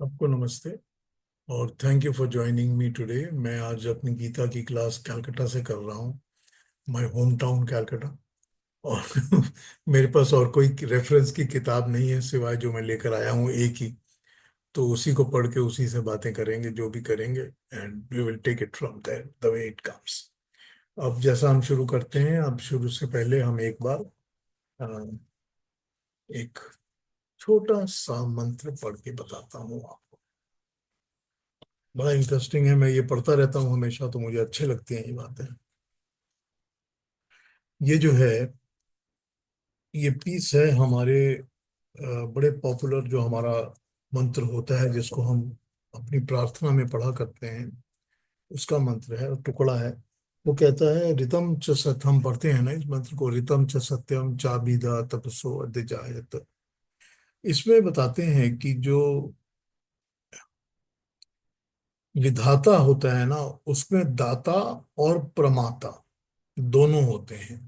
आपको नमस्ते और thank you for joining me today. मैं आज अपनी गीता की क्लास कलकत्ता से कर रहा हूँ, माय होम टाउन कलकत्ता। और मेरे पास और कोई रेफरेंस की किताब नहीं है सिवाय जो मैं लेकर आया हूँ एक ही। तो उसी को पढ़ के उसी से बातें करेंगे जो भी करेंगे, and we will take it from there the way it comes. अब जैसा हम शुरू करते हैं, अब शुरू से पहले हम एक बार अ, एक छोटा सा मंत्र पढ़ के बताता हूँ आपको। बड़ा इंटरेस्टिंग है, मैं ये पढ़ता रहता हूँ हमेशा, तो मुझे अच्छे लगती हैं ये बातें। ये जो है, ये पीस है हमारे बड़े पॉपुलर जो हमारा मंत्र होता है जिसको हम अपनी प्रार्थना में पढ़ा करते हैं, उसका मंत्र है, टुकड़ा है। वो कहता है ऋतम च सत्य, हम पढ़ते हैं ना इस मंत्र को, ऋतम च सत्यम चाबीदा तपसो अद्य। इसमें बताते हैं कि जो विधाता होता है ना, उसमें दाता और प्रमाता दोनों होते हैं।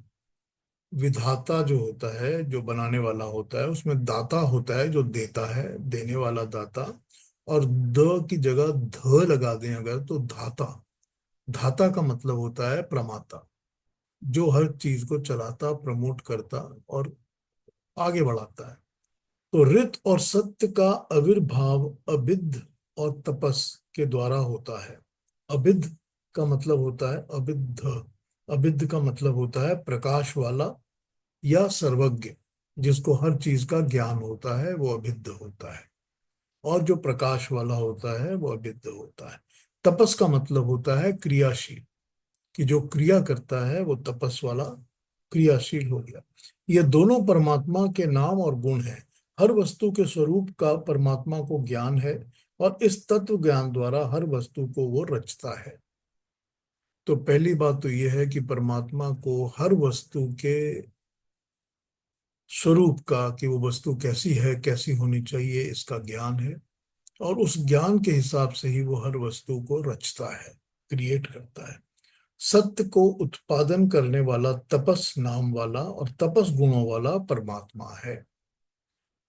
विधाता जो होता है, जो बनाने वाला होता है, उसमें दाता होता है जो देता है, देने वाला दाता। और द की जगह ध लगा दें अगर, तो धाता। धाता का मतलब होता है प्रमाता, जो हर चीज को चलाता, प्रमोट करता और आगे बढ़ाता है। तो ऋत और सत्य का आविर्भाव अबिध और तपस के द्वारा होता है। अबिध का मतलब होता है अबिध। अबिध का मतलब होता है प्रकाश वाला या सर्वज्ञ। जिसको हर चीज का ज्ञान होता है वो अभिद्ध होता है, और जो प्रकाश वाला होता है वो अभिद्ध होता है। तपस का मतलब होता है क्रियाशील, कि जो क्रिया करता है वो तपस वाला क्रियाशील हो गया। ये दोनों परमात्मा के नाम और गुण हैं। हर वस्तु के स्वरूप का परमात्मा को ज्ञान है, और इस तत्व ज्ञान द्वारा हर वस्तु को वो रचता है। तो पहली बात तो यह है कि परमात्मा को हर वस्तु के स्वरूप का, कि वो वस्तु कैसी है, कैसी होनी चाहिए, इसका ज्ञान है। और उस ज्ञान के हिसाब से ही वो हर वस्तु को रचता है, क्रिएट करता है। सत्य को उत्पादन करने वाला तपस नाम वाला और तपस गुणों वाला परमात्मा है।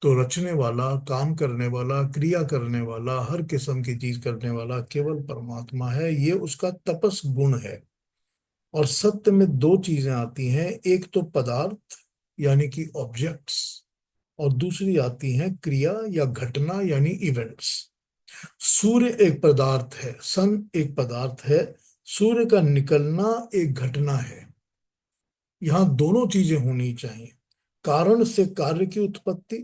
तो रचने वाला, काम करने वाला, क्रिया करने वाला, हर किस्म की चीज करने वाला केवल परमात्मा है। ये उसका तपस गुण है। और सत्य में दो चीजें आती हैं, एक तो पदार्थ यानी कि ऑब्जेक्ट्स, और दूसरी आती है क्रिया या घटना यानी इवेंट्स। सूर्य एक पदार्थ है, सन एक पदार्थ है, सूर्य का निकलना एक घटना है। यहाँ दोनों चीजें होनी चाहिए। कारण से कार्य की उत्पत्ति,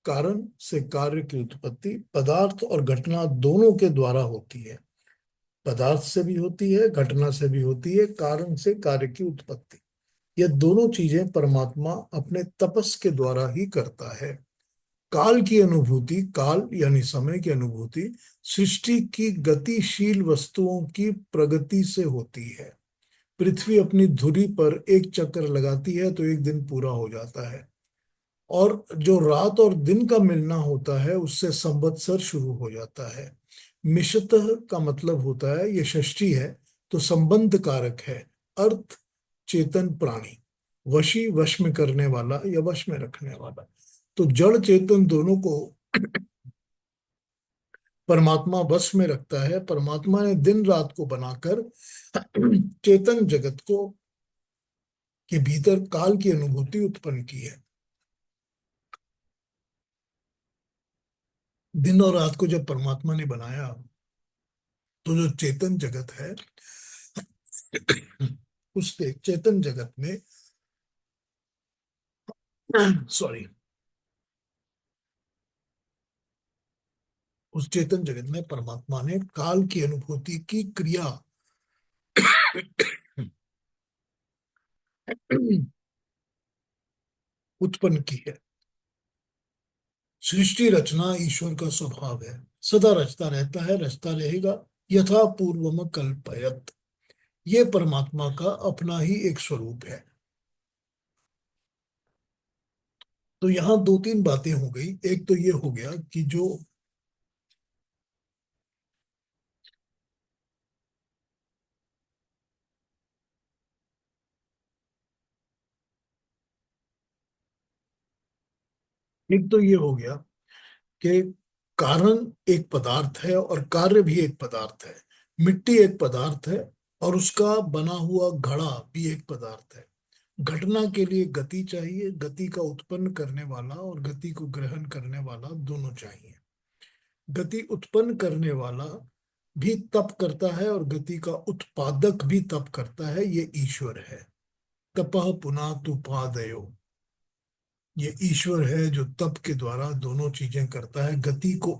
कारण से कार्य की उत्पत्ति पदार्थ और घटना दोनों के द्वारा होती है। पदार्थ से भी होती है, घटना से भी होती है, कारण से कार्य की उत्पत्ति। ये दोनों चीजें परमात्मा अपने तपस के द्वारा ही करता है। काल की अनुभूति, काल यानी समय की अनुभूति सृष्टि की गतिशील वस्तुओं की प्रगति से होती है। पृथ्वी अपनी धुरी पर एक चक्कर लगाती है तो एक दिन पूरा हो जाता है। और जो रात और दिन का मिलना होता है उससे संवत्सर शुरू हो जाता है। मिशतः का मतलब होता है, ये षष्ठी है तो संबंध कारक है। अर्थ चेतन प्राणी, वशी वश में करने वाला या वश में रखने वाला। तो जड़ चेतन दोनों को परमात्मा वश में रखता है। परमात्मा ने दिन रात को बनाकर चेतन जगत को के भीतर काल की अनुभूति उत्पन्न की है। दिन और रात को जब परमात्मा ने बनाया, तो जो चेतन जगत है उसके चेतन जगत में सॉरी, उस चेतन जगत में परमात्मा ने काल की अनुभूति की क्रिया उत्पन्न की है। सृष्टि रचना ईश्वर का स्वभाव है, सदा रचता रहता है, रचता रहेगा। यथा पूर्वम कल्पयत, ये परमात्मा का अपना ही एक स्वरूप है। तो यहाँ दो तीन बातें हो गई। एक तो ये हो गया कि जो एक तो ये हो गया कि कारण एक पदार्थ है और कार्य भी एक पदार्थ है। मिट्टी एक पदार्थ है और उसका बना हुआ घड़ा भी एक पदार्थ है। घटना के लिए गति चाहिए, गति का उत्पन्न करने वाला और गति को ग्रहण करने वाला दोनों चाहिए। गति उत्पन्न करने वाला भी तप करता है और गति का उत्पादक भी तप करता है, ये ईश्वर है। तपः पुनातुपादयो, ये ईश्वर है जो तप के द्वारा दोनों चीजें करता है, गति को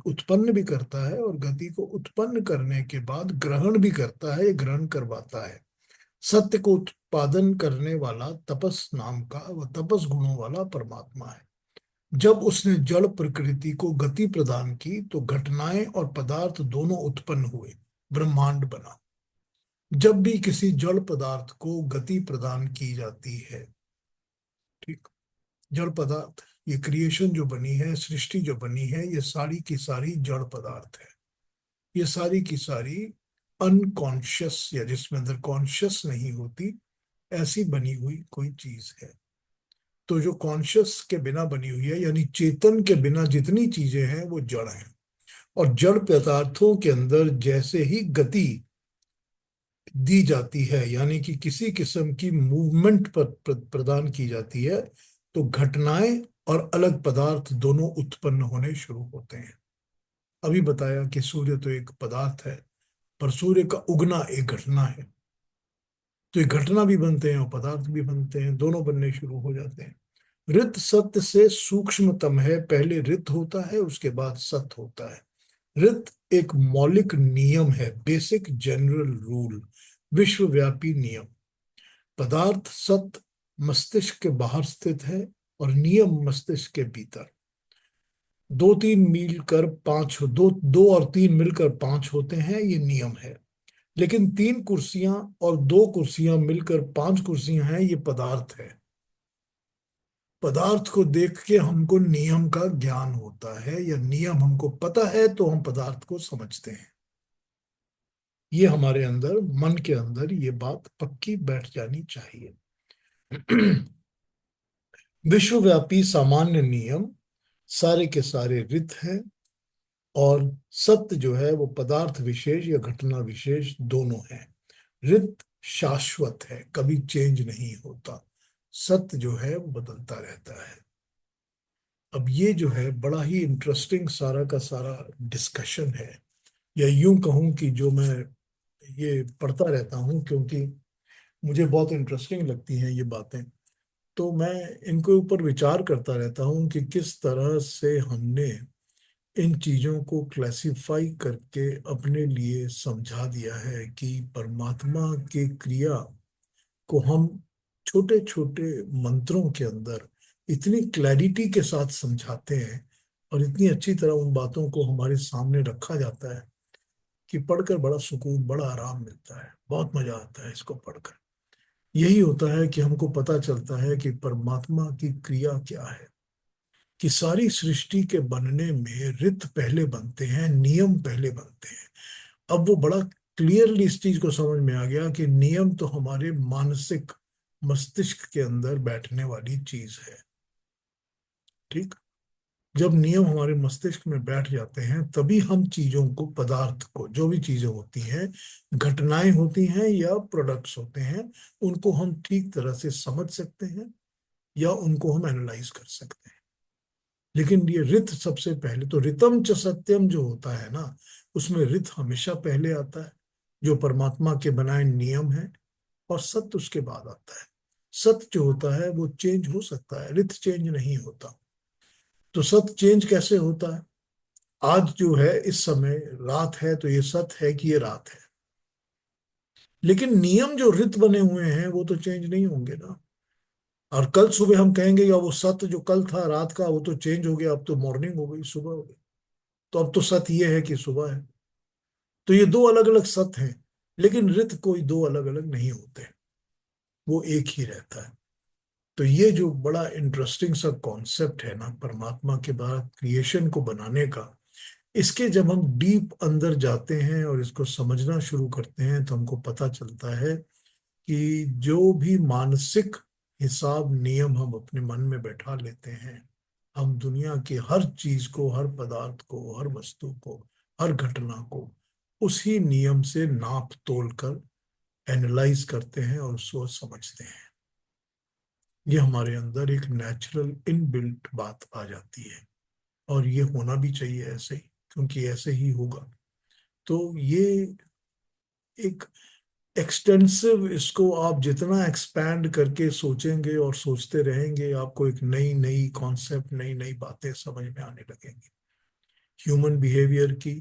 उत्पन्न भी करता है और गति को उत्पन्न करने के बाद ग्रहण भी करता है, ये ग्रहण करवाता है। सत्य को उत्पादन करने वाला तपस नाम का वह तपस गुणों वाला परमात्मा है। जब उसने जड़ प्रकृति को गति प्रदान की तो घटनाएं और पदार्थ दोनों उत्पन्न हुए, ब्रह्मांड बना। जब भी किसी जड़ पदार्थ को गति प्रदान की जाती है, ठीक, जड़ पदार्थ, ये क्रिएशन जो बनी है, सृष्टि जो बनी है, ये सारी की सारी जड़ पदार्थ है। ये सारी की सारी अनकॉन्शियस, या जिसमें अंदर कॉन्शियस नहीं होती, ऐसी बनी हुई कोई चीज है। तो जो कॉन्शियस के बिना बनी हुई है, यानी चेतन के बिना जितनी चीजें हैं वो जड़ हैं। और जड़ पदार्थों के अंदर जैसे ही गति दी जाती है, यानी कि किसी किस्म की मूवमेंट प्रदान की जाती है, तो घटनाएं और अलग पदार्थ दोनों उत्पन्न होने शुरू होते हैं। अभी बताया कि सूर्य तो एक पदार्थ है, पर सूर्य का उगना एक घटना है। तो ये घटना भी बनते हैं और पदार्थ भी बनते हैं, दोनों बनने शुरू हो जाते हैं। ऋत सत्य से सूक्ष्मतम है, पहले ऋत होता है उसके बाद सत्य होता है। ऋत एक मौलिक नियम है, बेसिक जनरल रूल, विश्वव्यापी नियम। पदार्थ सत्य मस्तिष्क के बाहर स्थित है और नियम मस्तिष्क के भीतर। दो तीन मिलकर पांच, दो दो और तीन मिलकर पांच होते हैं, ये नियम है। लेकिन तीन कुर्सियां और दो कुर्सियां मिलकर पांच कुर्सियां हैं, ये पदार्थ है। पदार्थ को देख के हमको नियम का ज्ञान होता है, या नियम हमको पता है तो हम पदार्थ को समझते हैं। ये हमारे अंदर, मन के अंदर ये बात पक्की बैठ जानी चाहिए। विश्वव्यापी सामान्य नियम सारे के सारे ऋत हैं, और सत्य जो है वो पदार्थ विशेष या घटना विशेष दोनों है। ऋत शाश्वत है, कभी चेंज नहीं होता। सत्य जो है वो बदलता रहता है। अब ये जो है बड़ा ही इंटरेस्टिंग सारा का सारा डिस्कशन है, या यूं कहूं कि जो मैं ये पढ़ता रहता हूं, क्योंकि मुझे बहुत इंटरेस्टिंग लगती हैं ये बातें। तो मैं इनके ऊपर विचार करता रहता हूं कि किस तरह से हमने इन चीजों को क्लासिफाई करके अपने लिए समझा दिया है कि परमात्मा की क्रिया को हम छोटे छोटे मंत्रों के अंदर इतनी क्लैरिटी के साथ समझाते हैं, और इतनी अच्छी तरह उन बातों को हमारे सामने रखा जाता है कि पढ़कर बड़ा सुकून, बड़ा आराम मिलता है, बहुत मजा आता है इसको पढ़कर। यही होता है कि हमको पता चलता है कि परमात्मा की क्रिया क्या है, कि सारी सृष्टि के बनने में ऋत पहले बनते हैं, नियम पहले बनते हैं। अब वो बड़ा क्लियरली इस चीज को समझ में आ गया कि नियम तो हमारे मानसिक मस्तिष्क के अंदर बैठने वाली चीज है। ठीक, जब नियम हमारे मस्तिष्क में बैठ जाते हैं तभी हम चीजों को, पदार्थ को, जो भी चीजें होती हैं, घटनाएं होती हैं या प्रोडक्ट्स होते हैं, उनको हम ठीक तरह से समझ सकते हैं या उनको हम एनालाइज कर सकते हैं। लेकिन ये रित सबसे पहले, तो ऋतम च सत्यम जो होता है ना, उसमें रित हमेशा पहले आता है, जो परमात्मा के बनाए नियम है, और सत्य उसके बाद आता है। सत्य जो होता है वो चेंज हो सकता है, रित चेंज नहीं होता। तो सत्य चेंज कैसे होता है? आज जो है इस समय रात है, तो ये सत्य है कि ये रात है, लेकिन नियम जो रित बने हुए हैं वो तो चेंज नहीं होंगे ना। और कल सुबह हम कहेंगे या वो सत्य जो कल था रात का वो तो चेंज हो गया, अब तो मॉर्निंग हो गई, सुबह हो गई, तो अब तो सत्य ये है कि सुबह है। तो ये दो अलग अलग सत्य हैं, लेकिन रित कोई दो अलग अलग नहीं होते, वो एक ही रहता है। तो ये जो बड़ा इंटरेस्टिंग सा कॉन्सेप्ट है ना परमात्मा के बाद क्रिएशन को बनाने का, इसके जब हम डीप अंदर जाते हैं और इसको समझना शुरू करते हैं तो हमको पता चलता है कि जो भी मानसिक हिसाब नियम हम अपने मन में बैठा लेते हैं, हम दुनिया की हर चीज को, हर पदार्थ को, हर वस्तु को, हर घटना को उसी नियम से नाप तोल कर एनालाइज करते हैं और सोच समझते हैं। ये हमारे अंदर एक नेचुरल इनबिल्ट बात आ जाती है, और ये होना भी चाहिए ऐसे ही, क्योंकि ऐसे ही होगा। तो ये एक एक्सटेंसिव, इसको आप जितना एक्सपैंड करके सोचेंगे और सोचते रहेंगे, आपको एक नई नई कॉन्सेप्ट, नई नई बातें समझ में आने लगेंगी, ह्यूमन बिहेवियर की,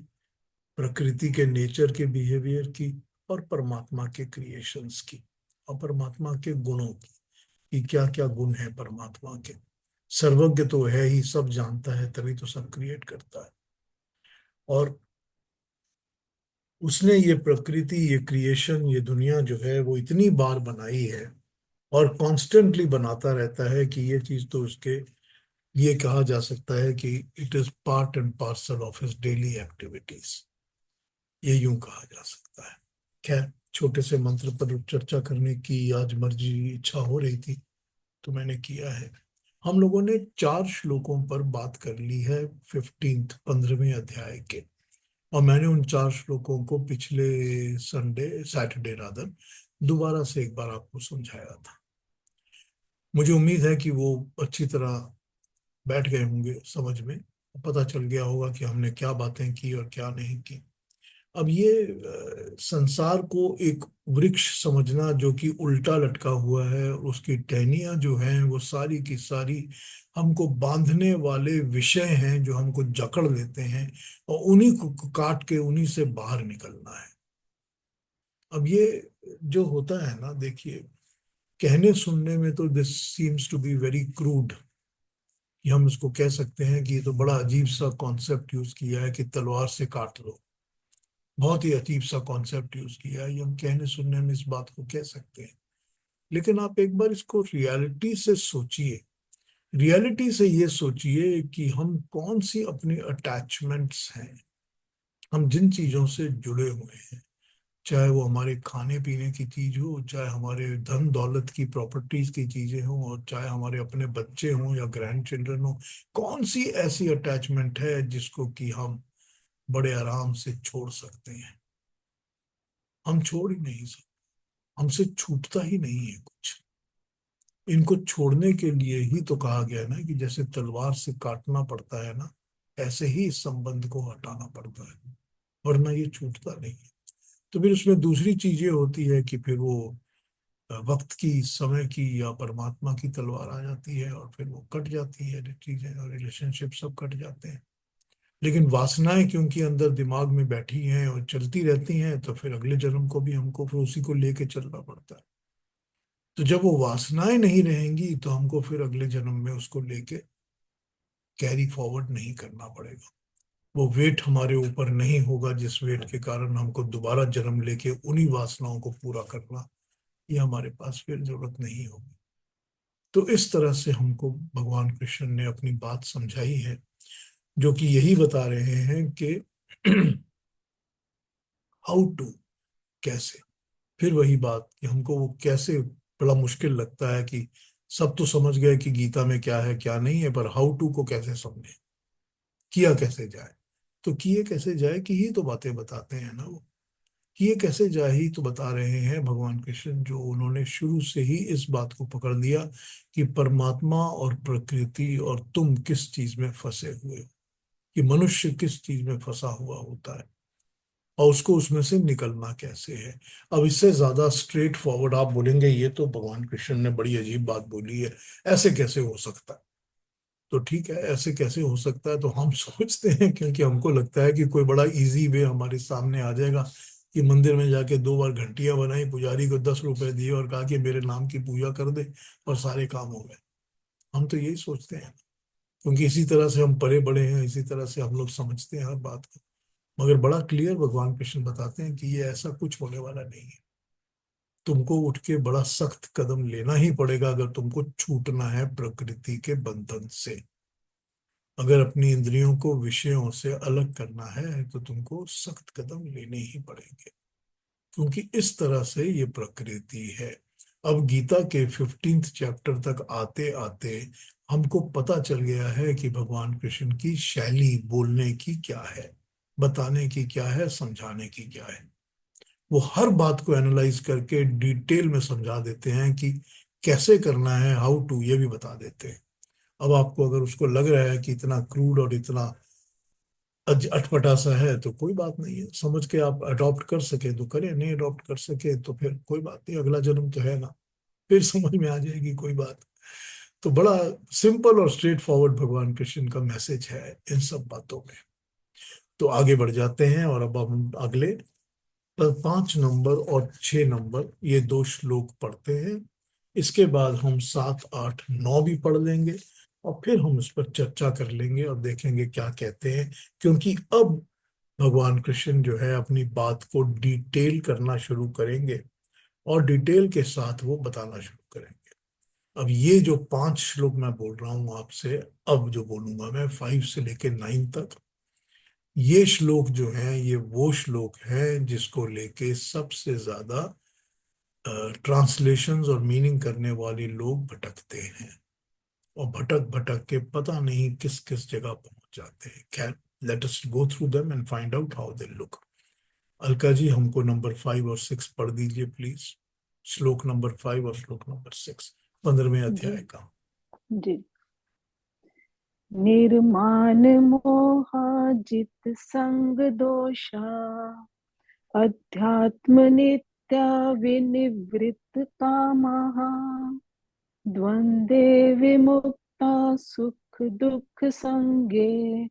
प्रकृति के नेचर के बिहेवियर की, और परमात्मा के क्रिएशंस की, और परमात्मा के गुणों की, कि क्या क्या गुण है परमात्मा के। सर्वज्ञ तो है ही, सब जानता है, तभी तो सब क्रिएट करता है। और उसने ये प्रकृति, ये क्रिएशन, ये दुनिया जो है वो इतनी बार बनाई है और कॉन्स्टेंटली बनाता रहता है कि ये चीज तो उसके, ये कहा जा सकता है कि it is part and parcel of his daily activities, ये यूं कहा जा सकता है। खैर, छोटे से मंत्र पर चर्चा करने की आज मर्जी, इच्छा हो रही थी, तो मैंने किया है। हम लोगों ने 4 श्लोकों पर बात कर ली है, 15वें अध्याय के। और मैंने उन 4 श्लोकों को पिछले संडे, सैटरडे रादर, दोबारा से एक बार आपको समझाया था। मुझे उम्मीद है कि वो अच्छी तरह बैठ गए होंगे समझ में, पता चल गया होगा कि हमने क्या बातें की और क्या नहीं की। अब ये संसार को एक वृक्ष समझना जो कि उल्टा लटका हुआ है, और उसकी टहनियां जो हैं वो सारी की सारी हमको बांधने वाले विषय हैं, जो हमको जकड़ लेते हैं, और उन्हीं को काट के उन्हीं से बाहर निकलना है। अब ये जो होता है ना, देखिए, कहने सुनने में तो this seems to be very crude, कि हम इसको कह सकते हैं कि ये तो बड़ा अजीब सा कॉन्सेप्ट यूज किया है कि तलवार से काट लो। बहुत ही अजीब सा कॉन्सेप्ट यूज किया है, ये हम कहने सुनने में इस बात को कह सकते हैं। लेकिन आप एक बार इसको रियलिटी से सोचिए, रियलिटी से ये सोचिए कि हम कौन सी अपनी अटैचमेंट्स हैं, हम जिन चीजों से जुड़े हुए हैं, चाहे वो हमारे खाने पीने की चीज हो, चाहे हमारे धन दौलत की, प्रॉपर्टीज की चीजें हों, और चाहे हमारे अपने बच्चे हों या ग्रैंड चिल्ड्रन हो, कौन सी ऐसी अटैचमेंट है जिसको कि हम बड़े आराम से छोड़ सकते हैं? हम छोड़ ही नहीं सकते, हमसे छूटता ही नहीं है कुछ। इनको छोड़ने के लिए ही तो कहा गया है ना, कि जैसे तलवार से काटना पड़ता है ना, ऐसे ही इस संबंध को हटाना पड़ता है, वरना ये छूटता नहीं है। तो फिर उसमें दूसरी चीजें होती है कि फिर वो वक्त की, समय की, या परमात्मा की तलवार आ जाती है, और फिर वो कट जाती है चीजें, और रिलेशनशिप सब कट जाते हैं। लेकिन वासनाएं क्योंकि अंदर दिमाग में बैठी हैं और चलती रहती हैं, तो फिर अगले जन्म को भी हमको फिर उसी को लेके चलना पड़ता है। तो जब वो वासनाएं नहीं रहेंगी, तो हमको फिर अगले जन्म में उसको लेके कैरी फॉरवर्ड नहीं करना पड़ेगा। वो वेट हमारे ऊपर नहीं होगा, जिस वेट के कारण हमको दोबारा जन्म लेके उन्हीं वासनाओं को पूरा करना, ये हमारे पास फिर जरूरत नहीं होगी। तो इस तरह से हमको भगवान कृष्ण ने अपनी बात समझाई है, जो कि यही बता रहे हैं कि हाउ टू, कैसे। फिर वही बात कि हमको वो कैसे, बड़ा मुश्किल लगता है कि सब तो समझ गए कि गीता में क्या है क्या नहीं है, पर हाउ टू को कैसे समझे, किया कैसे जाए। तो किए कैसे जाए की ही तो बातें बताते हैं ना वो। किए कैसे जाए ही तो बता रहे हैं भगवान कृष्ण, जो उन्होंने शुरू से ही इस बात को पकड़ लिया कि परमात्मा और प्रकृति और तुम किस चीज में फंसे हुए हो, कि मनुष्य किस चीज में फंसा हुआ होता है, और उसको उसमें से निकलना कैसे है। अब इससे ज्यादा स्ट्रेट फॉरवर्ड आप बोलेंगे ये तो भगवान कृष्ण ने बड़ी अजीब बात बोली है, ऐसे कैसे हो सकता है? तो ठीक है, ऐसे कैसे हो सकता है तो हम सोचते हैं, क्योंकि हमको लगता है कि कोई बड़ा इजी वे हमारे सामने आ जाएगा, कि मंदिर में जाके 2 बार घंटियां बनाई, पुजारी को 10 रुपए दिए और कहा कि मेरे नाम की पूजा कर दे, और सारे काम हो गए। हम तो यही सोचते हैं, क्योंकि इसी तरह से हम पले बड़े हैं, इसी तरह से हम लोग समझते हैं हर बात को। मगर बड़ा क्लियर भगवान कृष्ण बताते हैं कि ये ऐसा कुछ होने वाला नहीं है। तुमको उठ के बड़ा सख्त कदम लेना ही पड़ेगा, अगर तुमको छूटना है प्रकृति के बंधन से। अगर अपनी इंद्रियों को विषयों से अलग करना है, तो तुमको सख्त कदम लेने ही पड़ेंगे, क्योंकि इस तरह से ये प्रकृति है। अब गीता के 15th चैप्टर तक आते आते हमको पता चल गया है कि भगवान कृष्ण की शैली बोलने की क्या है, बताने की क्या है, समझाने की क्या है। वो हर बात को एनालाइज करके डिटेल में समझा देते हैं कि कैसे करना है, हाउ टू, ये भी बता देते हैं। अब आपको अगर उसको लग रहा है कि इतना क्रूड और इतना अटपटा सा है तो कोई बात नहीं है, समझ के आप अडॉप्ट कर सके तो करें, नहीं अडॉप्ट कर सके तो फिर कोई बात नहीं, अगला जन्म तो है ना, फिर समझ में आ जाएगी कोई बात। तो बड़ा सिंपल और स्ट्रेट फॉरवर्ड भगवान कृष्ण का मैसेज है इन सब बातों में। तो आगे बढ़ जाते हैं और अब हम अगले 5 नंबर और 6 नंबर ये 2 श्लोक पढ़ते हैं। इसके बाद हम 7, 8, 9 भी पढ़ लेंगे और फिर हम उस पर चर्चा कर लेंगे और देखेंगे क्या कहते हैं, क्योंकि अब भगवान कृष्ण जो है अपनी बात को डिटेल करना शुरू करेंगे और डिटेल के साथ वो बताना शुरू करेंगे। अब ये जो 5 श्लोक मैं बोल रहा हूं आपसे, अब जो बोलूंगा मैं 5 से लेके 9 तक, ये श्लोक जो हैं ये वो श्लोक हैं जिसको लेके सबसे ज्यादा ट्रांसलेशंस और मीनिंग करने वाले लोग भटकते हैं और भटक भटक के पता नहीं किस किस जगह पहुंच जाते हैं। खैर, let us go through them and find out how they look. Alka ji हमको नंबर 5 और 6 पढ़ दीजिए प्लीज। श्लोक नंबर 5 और श्लोक नंबर 6, 15वें जी अध्याय का। जी। निर्माण मोहाजित संग दोषा अध्यात्म नित्या विनिवृत्त कामाः द्वंद्वे विमुक्ता सुख दुख संगे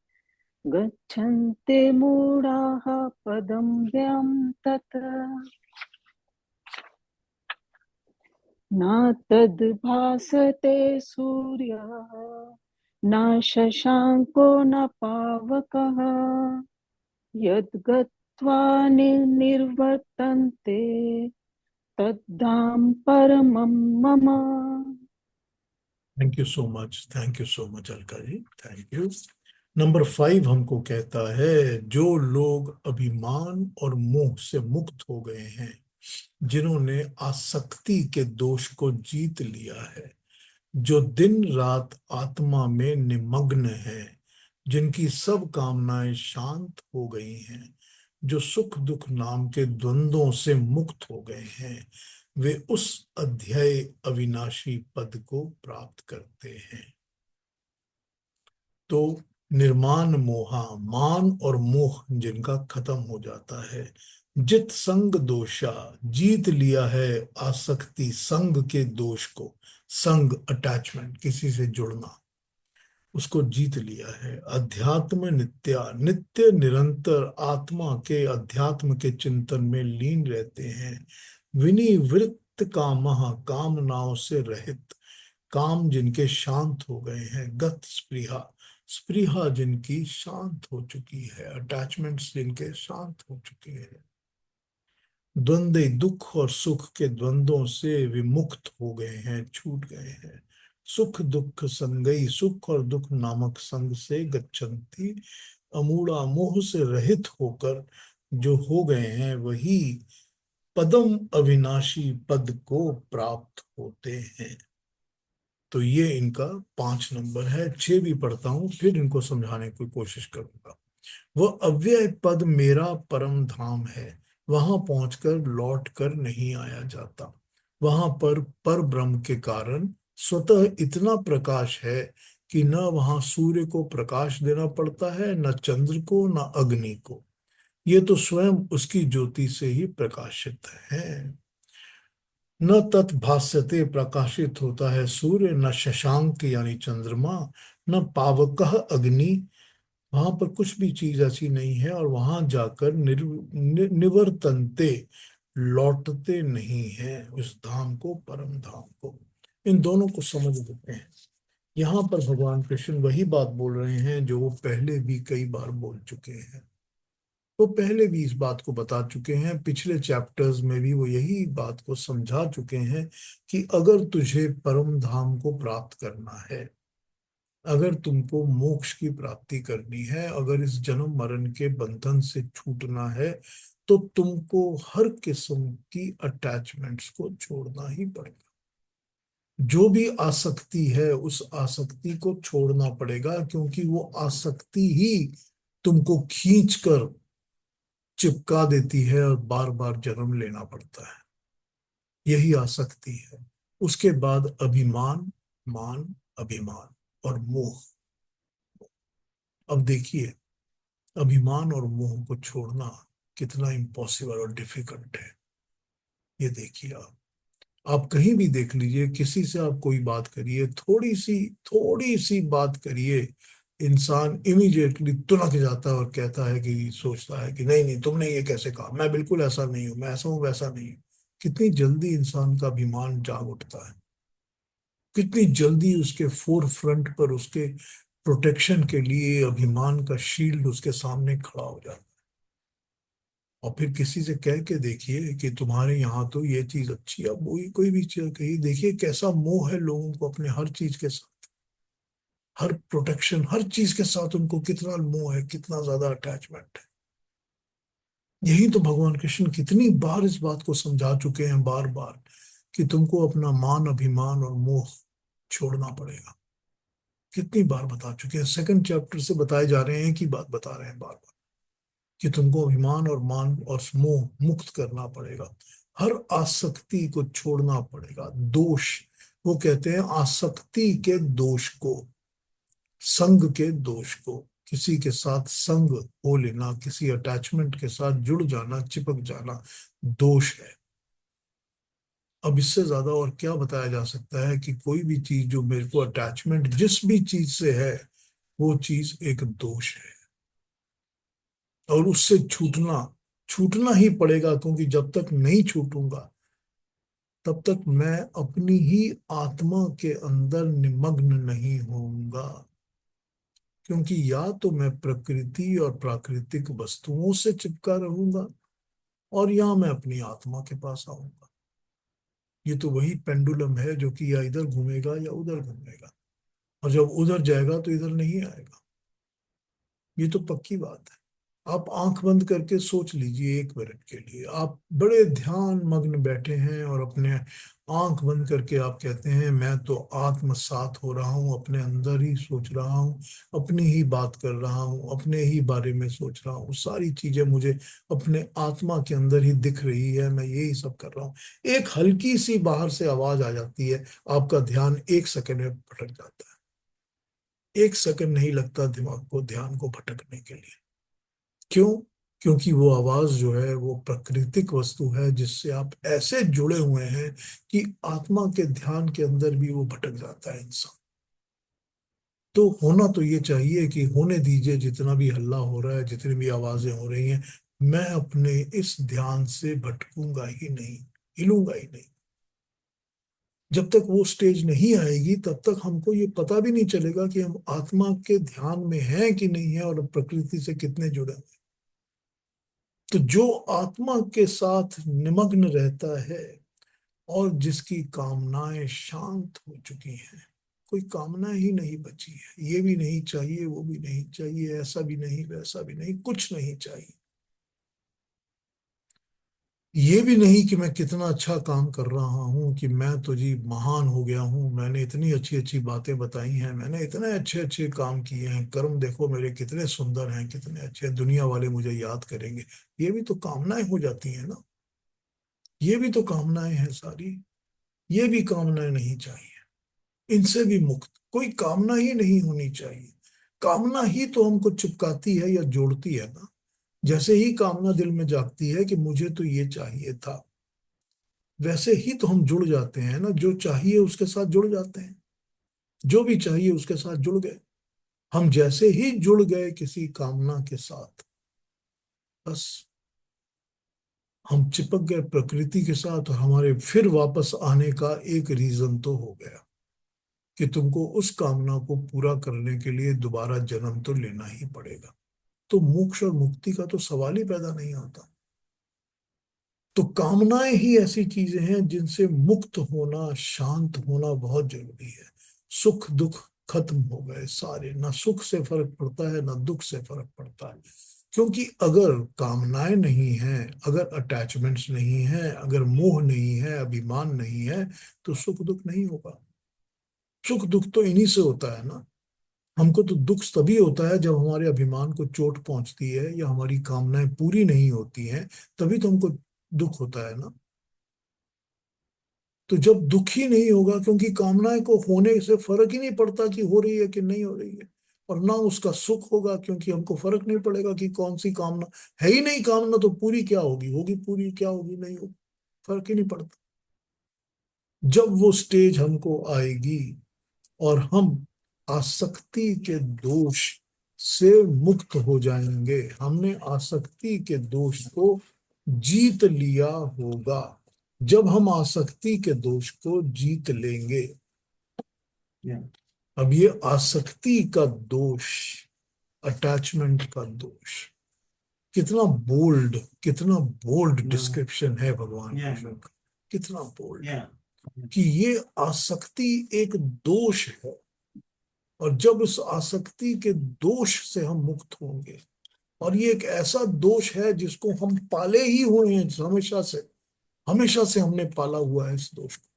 गच्छन्ते मूढ़ाः पदं व्यं तत् न तद्भासते सूर्यः न शशांको न पावकः यद्गत्वा निर्वर्तन्ते तद्धाम परमं मम। Thank you so much, thank you so much Alka ji, thank you. Number 5 हमको कहता है, जो लोग अभिमान और मोह से मुक्त हो गए हैं, जिन्होंने आसक्ति के दोष को जीत लिया है, जो दिन रात आत्मा में निमग्न है, जिनकी सब कामनाएं शांत हो गई हैं, जो सुख दुख नाम के द्वंद्वों से मुक्त हो गए हैं, वे उस अध्यय अविनाशी पद को प्राप्त करते हैं। तो निर्माण मोहा, मान और मोह जिनका खत्म हो जाता है, जित संग दोषा, जीत लिया है आसक्ति संग के दोष को, संग अटैचमेंट, किसी से जुड़ना, उसको जीत लिया है। अध्यात्म नित्या, नित्य निरंतर आत्मा के अध्यात्म के चिंतन में लीन रहते हैं। विनिवृत्त कामः, कामनाओं से रहित, काम जिनके शांत हो गए हैं। गत स्पृहा, स्पृहा जिनकी शांत हो चुकी है, अटैचमेंट्स जिनके शांत हो चुके हैं। द्वंद्व, दुख और सुख के द्वंद्वों से विमुक्त हो गए हैं, छूट गए हैं। सुख दुख संगई, सुख और दुख नामक संग से गच्छन्ति, अमूढ़ा मोह से रहित होकर जो हो गए हैं वही पदम अविनाशी पद को प्राप्त होते हैं। तो ये इनका 5 नंबर है। 6 भी पढ़ता हूं फिर इनको समझाने की कोशिश करूंगा। वह अव्यय पद मेरा परम धाम है, वहां पहुंचकर लौट कर नहीं आया जाता। वहां पर ब्रह्म के कारण स्वतः इतना प्रकाश है कि न वहां सूर्य को प्रकाश देना पड़ता है, न चंद्र को, न अग्नि को। ये तो स्वयं उसकी ज्योति से ही प्रकाशित है। न तत् भास्यते, प्रकाशित होता है सूर्य, न शशांक यानी चंद्रमा, न पावकः अग्नि, वहां पर कुछ भी चीज ऐसी नहीं है, और वहां जाकर निवर्तनते, लौटते नहीं है उस धाम को, परम धाम को। इन दोनों को समझ लेते हैं। यहाँ पर भगवान कृष्ण वही बात बोल रहे हैं जो वो पहले भी कई बार बोल चुके हैं। वो पहले भी इस बात को बता चुके हैं, पिछले चैप्टर्स में भी वो यही बात को समझा चुके हैं कि अगर तुझे परम धाम को प्राप्त करना है, अगर तुमको मोक्ष की प्राप्ति करनी है, अगर इस जन्म मरण के बंधन से छूटना है, तो तुमको हर किस्म की अटैचमेंट्स को छोड़ना ही पड़ेगा। जो भी आसक्ति है उस आसक्ति को छोड़ना पड़ेगा, क्योंकि वो आसक्ति ही तुमको खींच कर चिपका देती है और बार बार जन्म लेना पड़ता है। यही आसक्ति है। उसके बाद अभिमान, मान, अभिमान और मोह। अब देखिए, अभिमान और मोह को छोड़ना कितना इम्पॉसिबल और डिफिकल्ट है। ये देखिए, आप कहीं भी देख लीजिए, किसी से आप कोई बात करिए, थोड़ी सी बात करिए, इंसान इमीडिएटली तुनक जाता है और कहता है कि, सोचता है कि नहीं नहीं, तुमने ये कैसे कहा, मैं बिल्कुल ऐसा नहीं हूं, मैं ऐसा हूं वैसा नहीं हूं। कितनी जल्दी इंसान का अभिमान जाग उठता है, कितनी जल्दी उसके फोर फ्रंट पर, उसके प्रोटेक्शन के लिए अभिमान का शील्ड उसके सामने खड़ा हो जाता है। और फिर किसी से कह के देखिए कि तुम्हारे यहाँ तो ये चीज अच्छी है, अब वही कोई भी चीज कही, देखिए कैसा मोह है लोगों को अपने हर चीज के साथ, हर प्रोटेक्शन, हर चीज के साथ उनको कितना मोह है, कितना ज्यादा अटैचमेंट है। यही तो भगवान कृष्ण कितनी बार इस बात को समझा चुके हैं, बार बार, कि तुमको अपना मान, अभिमान और मोह छोड़ना पड़ेगा। कितनी बार बता चुके हैं, सेकंड चैप्टर से बताए जा रहे हैं, कि बात बता रहे हैं बार बार, कि तुमको अभिमान और मान और मोह मुक्त करना पड़ेगा। हर आसक्ति को छोड़ना पड़ेगा। दोष, वो कहते हैं आसक्ति के दोष को, संग के दोष को, किसी के साथ संग हो लेना, किसी अटैचमेंट के साथ जुड़ जाना, चिपक जाना, दोष है। अब इससे ज्यादा और क्या बताया जा सकता है कि कोई भी चीज जो मेरे को अटैचमेंट जिस भी चीज से है, वो चीज एक दोष है। और उससे छूटना, छूटना ही पड़ेगा, क्योंकि जब तक नहीं छूटूंगा तब तक मैं अपनी ही आत्मा के अंदर निमग्न नहीं होऊंगा। क्योंकि या तो मैं प्रकृति और प्राकृतिक वस्तुओं से चिपका रहूंगा, और या मैं अपनी आत्मा के पास आऊंगा। ये तो वही पेंडुलम है जो कि या इधर घूमेगा या उधर घूमेगा, और जब उधर जाएगा तो इधर नहीं आएगा। ये तो पक्की बात है। आप आंख बंद करके सोच लीजिए, 1 मिनट के लिए आप बड़े ध्यान मग्न बैठे हैं, और अपने आंख बंद करके आप कहते हैं मैं तो आत्मसात हो रहा हूँ, अपने अंदर ही सोच रहा हूँ, अपनी ही बात कर रहा हूँ, अपने ही बारे में सोच रहा हूँ, सारी चीजें मुझे अपने आत्मा के अंदर ही दिख रही है, मैं यही सब कर रहा हूँ। एक हल्की सी बाहर से आवाज आ जाती है, आपका ध्यान 1 सेकंड में भटक जाता है। 1 सेकंड नहीं लगता दिमाग को, ध्यान को भटकने के लिए। क्यों? क्योंकि वो आवाज जो है वो प्राकृतिक वस्तु है, जिससे आप ऐसे जुड़े हुए हैं कि आत्मा के ध्यान के अंदर भी वो भटक जाता है इंसान। तो होना तो ये चाहिए कि होने दीजिए, जितना भी हल्ला हो रहा है, जितनी भी आवाजें हो रही हैं, मैं अपने इस ध्यान से भटकूंगा ही नहीं, हिलूंगा ही नहीं। जब तक वो स्टेज नहीं आएगी तब तक हमको ये पता भी नहीं चलेगा कि हम आत्मा के ध्यान में हैं कि नहीं है, और प्रकृति से कितने जुड़े हैं। तो जो आत्मा के साथ निमग्न रहता है, और जिसकी कामनाएं शांत हो चुकी हैं, कोई कामना ही नहीं बची है, ये भी नहीं चाहिए, वो भी नहीं चाहिए, ऐसा भी नहीं, वैसा भी नहीं, कुछ नहीं चाहिए। ये भी नहीं कि मैं कितना अच्छा काम कर रहा हूँ, कि मैं तो जी महान हो गया हूँ, मैंने इतनी अच्छी अच्छी बातें बताई हैं, मैंने इतने अच्छे अच्छे काम किए हैं, कर्म देखो मेरे कितने सुंदर हैं, कितने अच्छे हैं, दुनिया वाले मुझे याद करेंगे। ये भी तो कामनाएं हो जाती हैं ना, ये भी तो कामनाएं हैं सारी। ये भी कामनाएं नहीं चाहिए, इनसे भी मुक्त, कोई कामना ही नहीं होनी चाहिए। कामना ही तो हमको चिपकाती है या जोड़ती है ना। जैसे ही कामना दिल में जागती है कि मुझे तो ये चाहिए था, वैसे ही तो हम जुड़ जाते हैं ना, जो चाहिए उसके साथ जुड़ जाते हैं, जो भी चाहिए उसके साथ जुड़ गए। हम जैसे ही जुड़ गए किसी कामना के साथ, बस हम चिपक गए प्रकृति के साथ, और हमारे फिर वापस आने का एक रीजन तो हो गया कि तुमको उस कामना को पूरा करने के लिए दोबारा जन्म तो लेना ही पड़ेगा। तो मोक्ष और मुक्ति का तो सवाल ही पैदा नहीं होता। तो कामनाएं ही ऐसी चीजें हैं जिनसे मुक्त होना, शांत होना बहुत जरूरी है। सुख दुख खत्म हो गए सारे, ना सुख से फर्क पड़ता है ना दुख से फर्क पड़ता है। क्योंकि अगर कामनाएं नहीं हैं, अगर अटैचमेंट्स नहीं है, अगर मोह नहीं है, अभिमान नहीं है, तो सुख दुख नहीं होगा। सुख दुख तो इन्हीं से होता है ना। हमको तो दुख तभी होता है जब हमारे अभिमान को चोट पहुंचती है या हमारी कामनाएं पूरी नहीं होती हैं, तभी तो हमको दुख होता है ना। तो जब दुख ही नहीं होगा, क्योंकि कामनाएं को होने से फर्क ही नहीं पड़ता कि हो रही है कि नहीं हो रही है, और ना उसका सुख होगा क्योंकि हमको फर्क नहीं पड़ेगा कि कौन सी कामना है ही नहीं। कामना तो पूरी क्या होगी, होगी पूरी, क्या होगी नहीं होगी, फर्क ही नहीं पड़ता। जब वो स्टेज हमको आएगी और हम आसक्ति के दोष से मुक्त हो जाएंगे, हमने आसक्ति के दोष को जीत लिया होगा। जब हम आसक्ति के दोष को जीत लेंगे, अब ये आसक्ति का दोष, अटैचमेंट का दोष, कितना बोल्ड, कितना बोल्ड डिस्क्रिप्शन है भगवान कृष्ण का, कितना बोल्ड कि ये आसक्ति एक दोष है। और जब उस आसक्ति के दोष से हम मुक्त होंगे, और ये एक ऐसा दोष है जिसको हम पाले ही हुए हैं, हमेशा से हमने पाला हुआ है इस दोष को,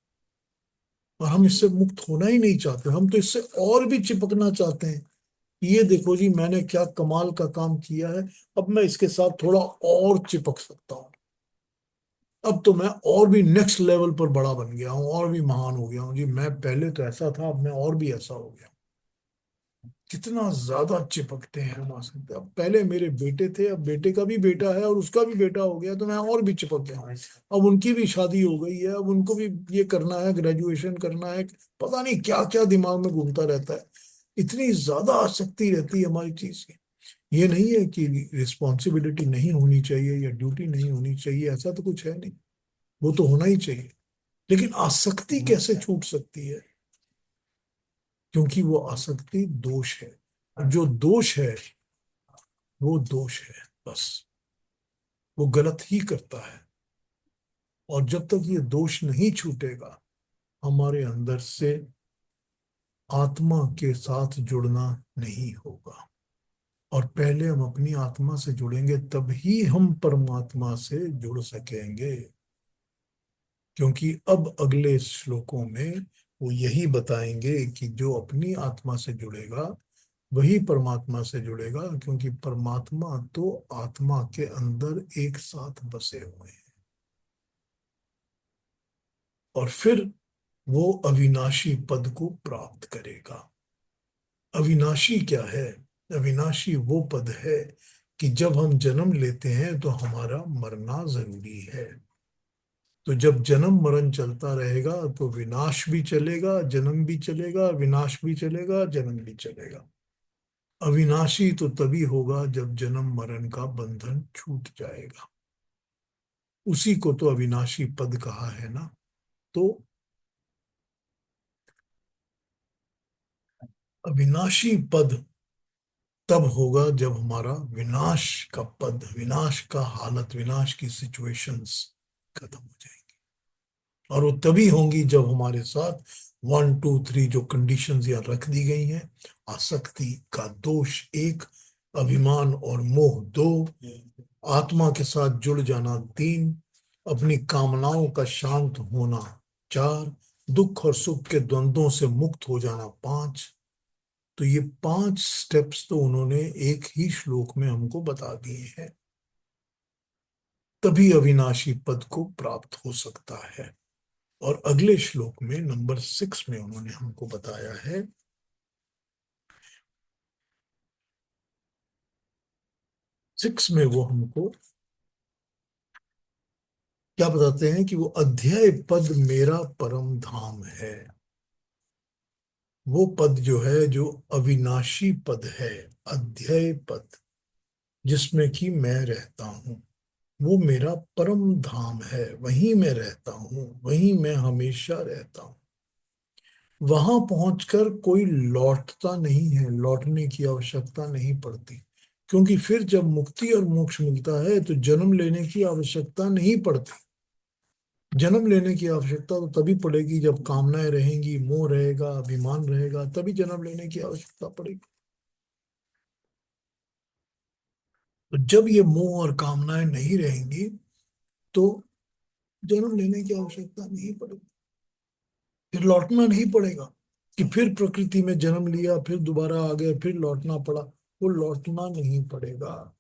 और हम इससे मुक्त होना ही नहीं चाहते। हम तो इससे और भी चिपकना चाहते हैं। ये देखो जी, मैंने क्या कमाल का काम किया है, अब मैं इसके साथ थोड़ा और चिपक सकता हूँ। अब तो मैं और भी नेक्स्ट लेवल पर बड़ा बन गया हूँ, और भी महान हो गया हूँ जी, मैं पहले तो ऐसा था, अब मैं और भी ऐसा हो गया। कितना ज्यादा चिपकते हैं हम आसक्ति। अब पहले मेरे बेटे थे, अब बेटे का भी बेटा है और उसका भी बेटा हो गया, तो मैं और भी चिपक गया हूँ। अब उनकी भी शादी हो गई है, अब उनको भी ये करना है, ग्रेजुएशन करना है, पता नहीं क्या क्या दिमाग में घूमता रहता है। इतनी ज्यादा आसक्ति रहती है हमारी चीज की। ये नहीं है कि रिस्पॉन्सिबिलिटी नहीं होनी चाहिए या ड्यूटी नहीं होनी चाहिए, ऐसा तो कुछ है नहीं, वो तो होना ही चाहिए। लेकिन आसक्ति कैसे छूट सकती है? क्योंकि वो आसक्ति दोष है, और जो दोष है वो दोष है, बस। वो गलत ही करता है। और जब तक ये दोष नहीं छूटेगा, हमारे अंदर से आत्मा के साथ जुड़ना नहीं होगा। और पहले हम अपनी आत्मा से जुड़ेंगे, तभी हम परमात्मा से जुड़ सकेंगे। क्योंकि अब अगले श्लोकों में वो यही बताएंगे कि जो अपनी आत्मा से जुड़ेगा वही परमात्मा से जुड़ेगा, क्योंकि परमात्मा तो आत्मा के अंदर एक साथ बसे हुए हैं। और फिर वो अविनाशी पद को प्राप्त करेगा। अविनाशी क्या है? अविनाशी वो पद है कि जब हम जन्म लेते हैं तो हमारा मरना जरूरी है। तो जब जन्म मरण चलता रहेगा तो विनाश भी चलेगा, जन्म भी चलेगा, विनाश भी चलेगा, जन्म भी चलेगा। अविनाशी तो तभी होगा जब जन्म मरण का बंधन छूट जाएगा। उसी को तो अविनाशी पद कहा है ना। तो अविनाशी पद तब होगा जब हमारा विनाश का पद, विनाश का हालत, विनाश की सिचुएशंस खत्म हो जाएंगी। और वो तभी होंगी जब हमारे साथ 1 2 3 जो कंडीशंस यहाँ रख दी गई हैं, आसक्ति का दोष 1, अभिमान और मोह 2, आत्मा के साथ जुड़ जाना 3, अपनी कामनाओं का शांत होना 4, दुख और सुख के द्वंद्वों से मुक्त हो जाना 5। तो ये 5 स्टेप्स तो उन्होंने एक ही श्लोक में हमको बता दिए हैं। तभी अविनाशी पद को प्राप्त हो सकता है। और अगले श्लोक में नंबर 6 में उन्होंने हमको बताया है, 6 में वो हमको क्या बताते हैं कि वो अध्याय पद मेरा परम धाम है। वो पद जो है, जो अविनाशी पद है, अध्याय पद, जिसमें कि मैं रहता हूं, वो मेरा परम धाम है। वहीं मैं रहता हूं, वहीं मैं हमेशा रहता हूं। वहां पहुंचकर कोई लौटता नहीं है, लौटने की आवश्यकता नहीं पड़ती। क्योंकि फिर जब मुक्ति और मोक्ष मिलता है तो जन्म लेने की आवश्यकता नहीं पड़ती। जन्म लेने की आवश्यकता तो तभी पड़ेगी जब कामनाएं रहेंगी, मोह रहेगा, अभिमान रहेगा, तभी जन्म लेने की आवश्यकता पड़ेगी। तो जब ये मोह और कामनाएं नहीं रहेंगी तो जन्म लेने की आवश्यकता नहीं पड़ेगी, फिर लौटना नहीं पड़ेगा। कि फिर प्रकृति में जन्म लिया, फिर दोबारा आ गए, फिर लौटना पड़ा। वो लौटना नहीं पड़ेगा।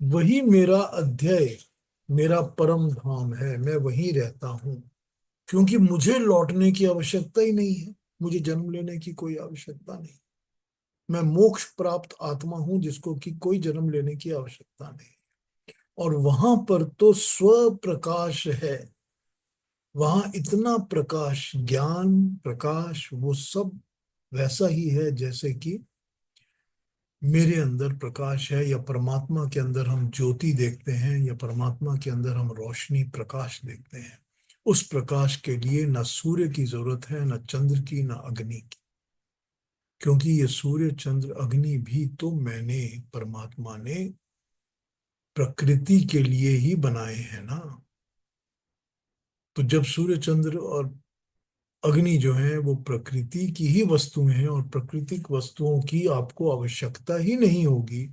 वही मेरा अध्यय, मेरा परम धाम है, मैं वहीं रहता हूँ। क्योंकि मुझे लौटने की आवश्यकता ही नहीं है, मुझे जन्म लेने की कोई आवश्यकता नहीं। मैं मोक्ष प्राप्त आत्मा हूं जिसको कि कोई जन्म लेने की आवश्यकता नहीं। और वहां पर तो स्व प्रकाश है। वहां इतना प्रकाश, ज्ञान प्रकाश, वो सब वैसा ही है जैसे कि मेरे अंदर प्रकाश है, या परमात्मा के अंदर हम ज्योति देखते हैं, या परमात्मा के अंदर हम रोशनी प्रकाश देखते हैं। उस प्रकाश के लिए न सूर्य की जरूरत है, न चंद्र की, न अग्नि की। क्योंकि ये सूर्य चंद्र अग्नि भी तो मैंने, परमात्मा ने प्रकृति के लिए ही बनाए हैं ना। तो जब सूर्य चंद्र और अग्नि जो है वो प्रकृति की ही वस्तुएं हैं, और प्राकृतिक वस्तुओं की आपको आवश्यकता ही नहीं होगी,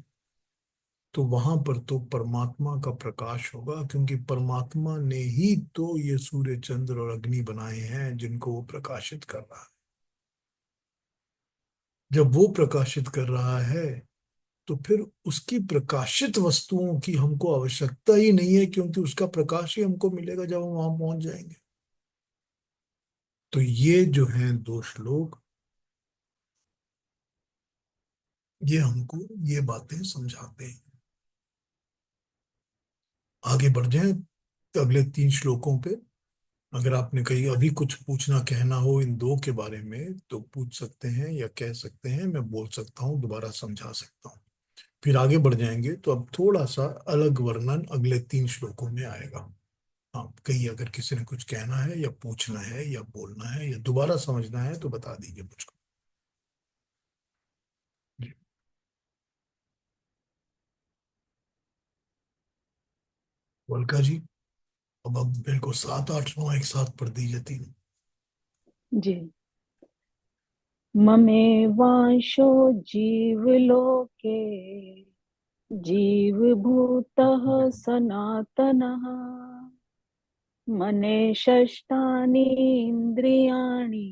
तो वहां पर तो परमात्मा का प्रकाश होगा। क्योंकि परमात्मा ने ही तो ये सूर्य चंद्र और अग्नि बनाए हैं जिनको वो प्रकाशित कर रहा है। जब वो प्रकाशित कर रहा है तो फिर उसकी प्रकाशित वस्तुओं की हमको आवश्यकता ही नहीं है, क्योंकि उसका प्रकाश ही हमको मिलेगा जब हम वहां पहुंच जाएंगे। तो ये जो हैं दो श्लोक, ये हमको ये बातें समझाते हैं। आगे बढ़ जाएं अगले 3 श्लोकों पे। अगर आपने कहीं अभी कुछ पूछना कहना हो इन दो के बारे में तो पूछ सकते हैं, या कह सकते हैं, मैं बोल सकता हूँ, दोबारा समझा सकता हूँ। फिर आगे बढ़ जाएंगे तो अब थोड़ा सा अलग वर्णन अगले 3 श्लोकों में आएगा। हाँ, कहीं अगर किसी ने कुछ कहना है, या पूछना है, या बोलना है, या दोबारा समझना है तो बता दीजिए मुझको। जी। वल्का जी, अब मेरे को 7 8 9 एक साथ पढ़ दीजिए, 3। जी। ममेवांशो जीवलोके जीवभूतः सनातनः मने षष्ठानि इन्द्रियाणि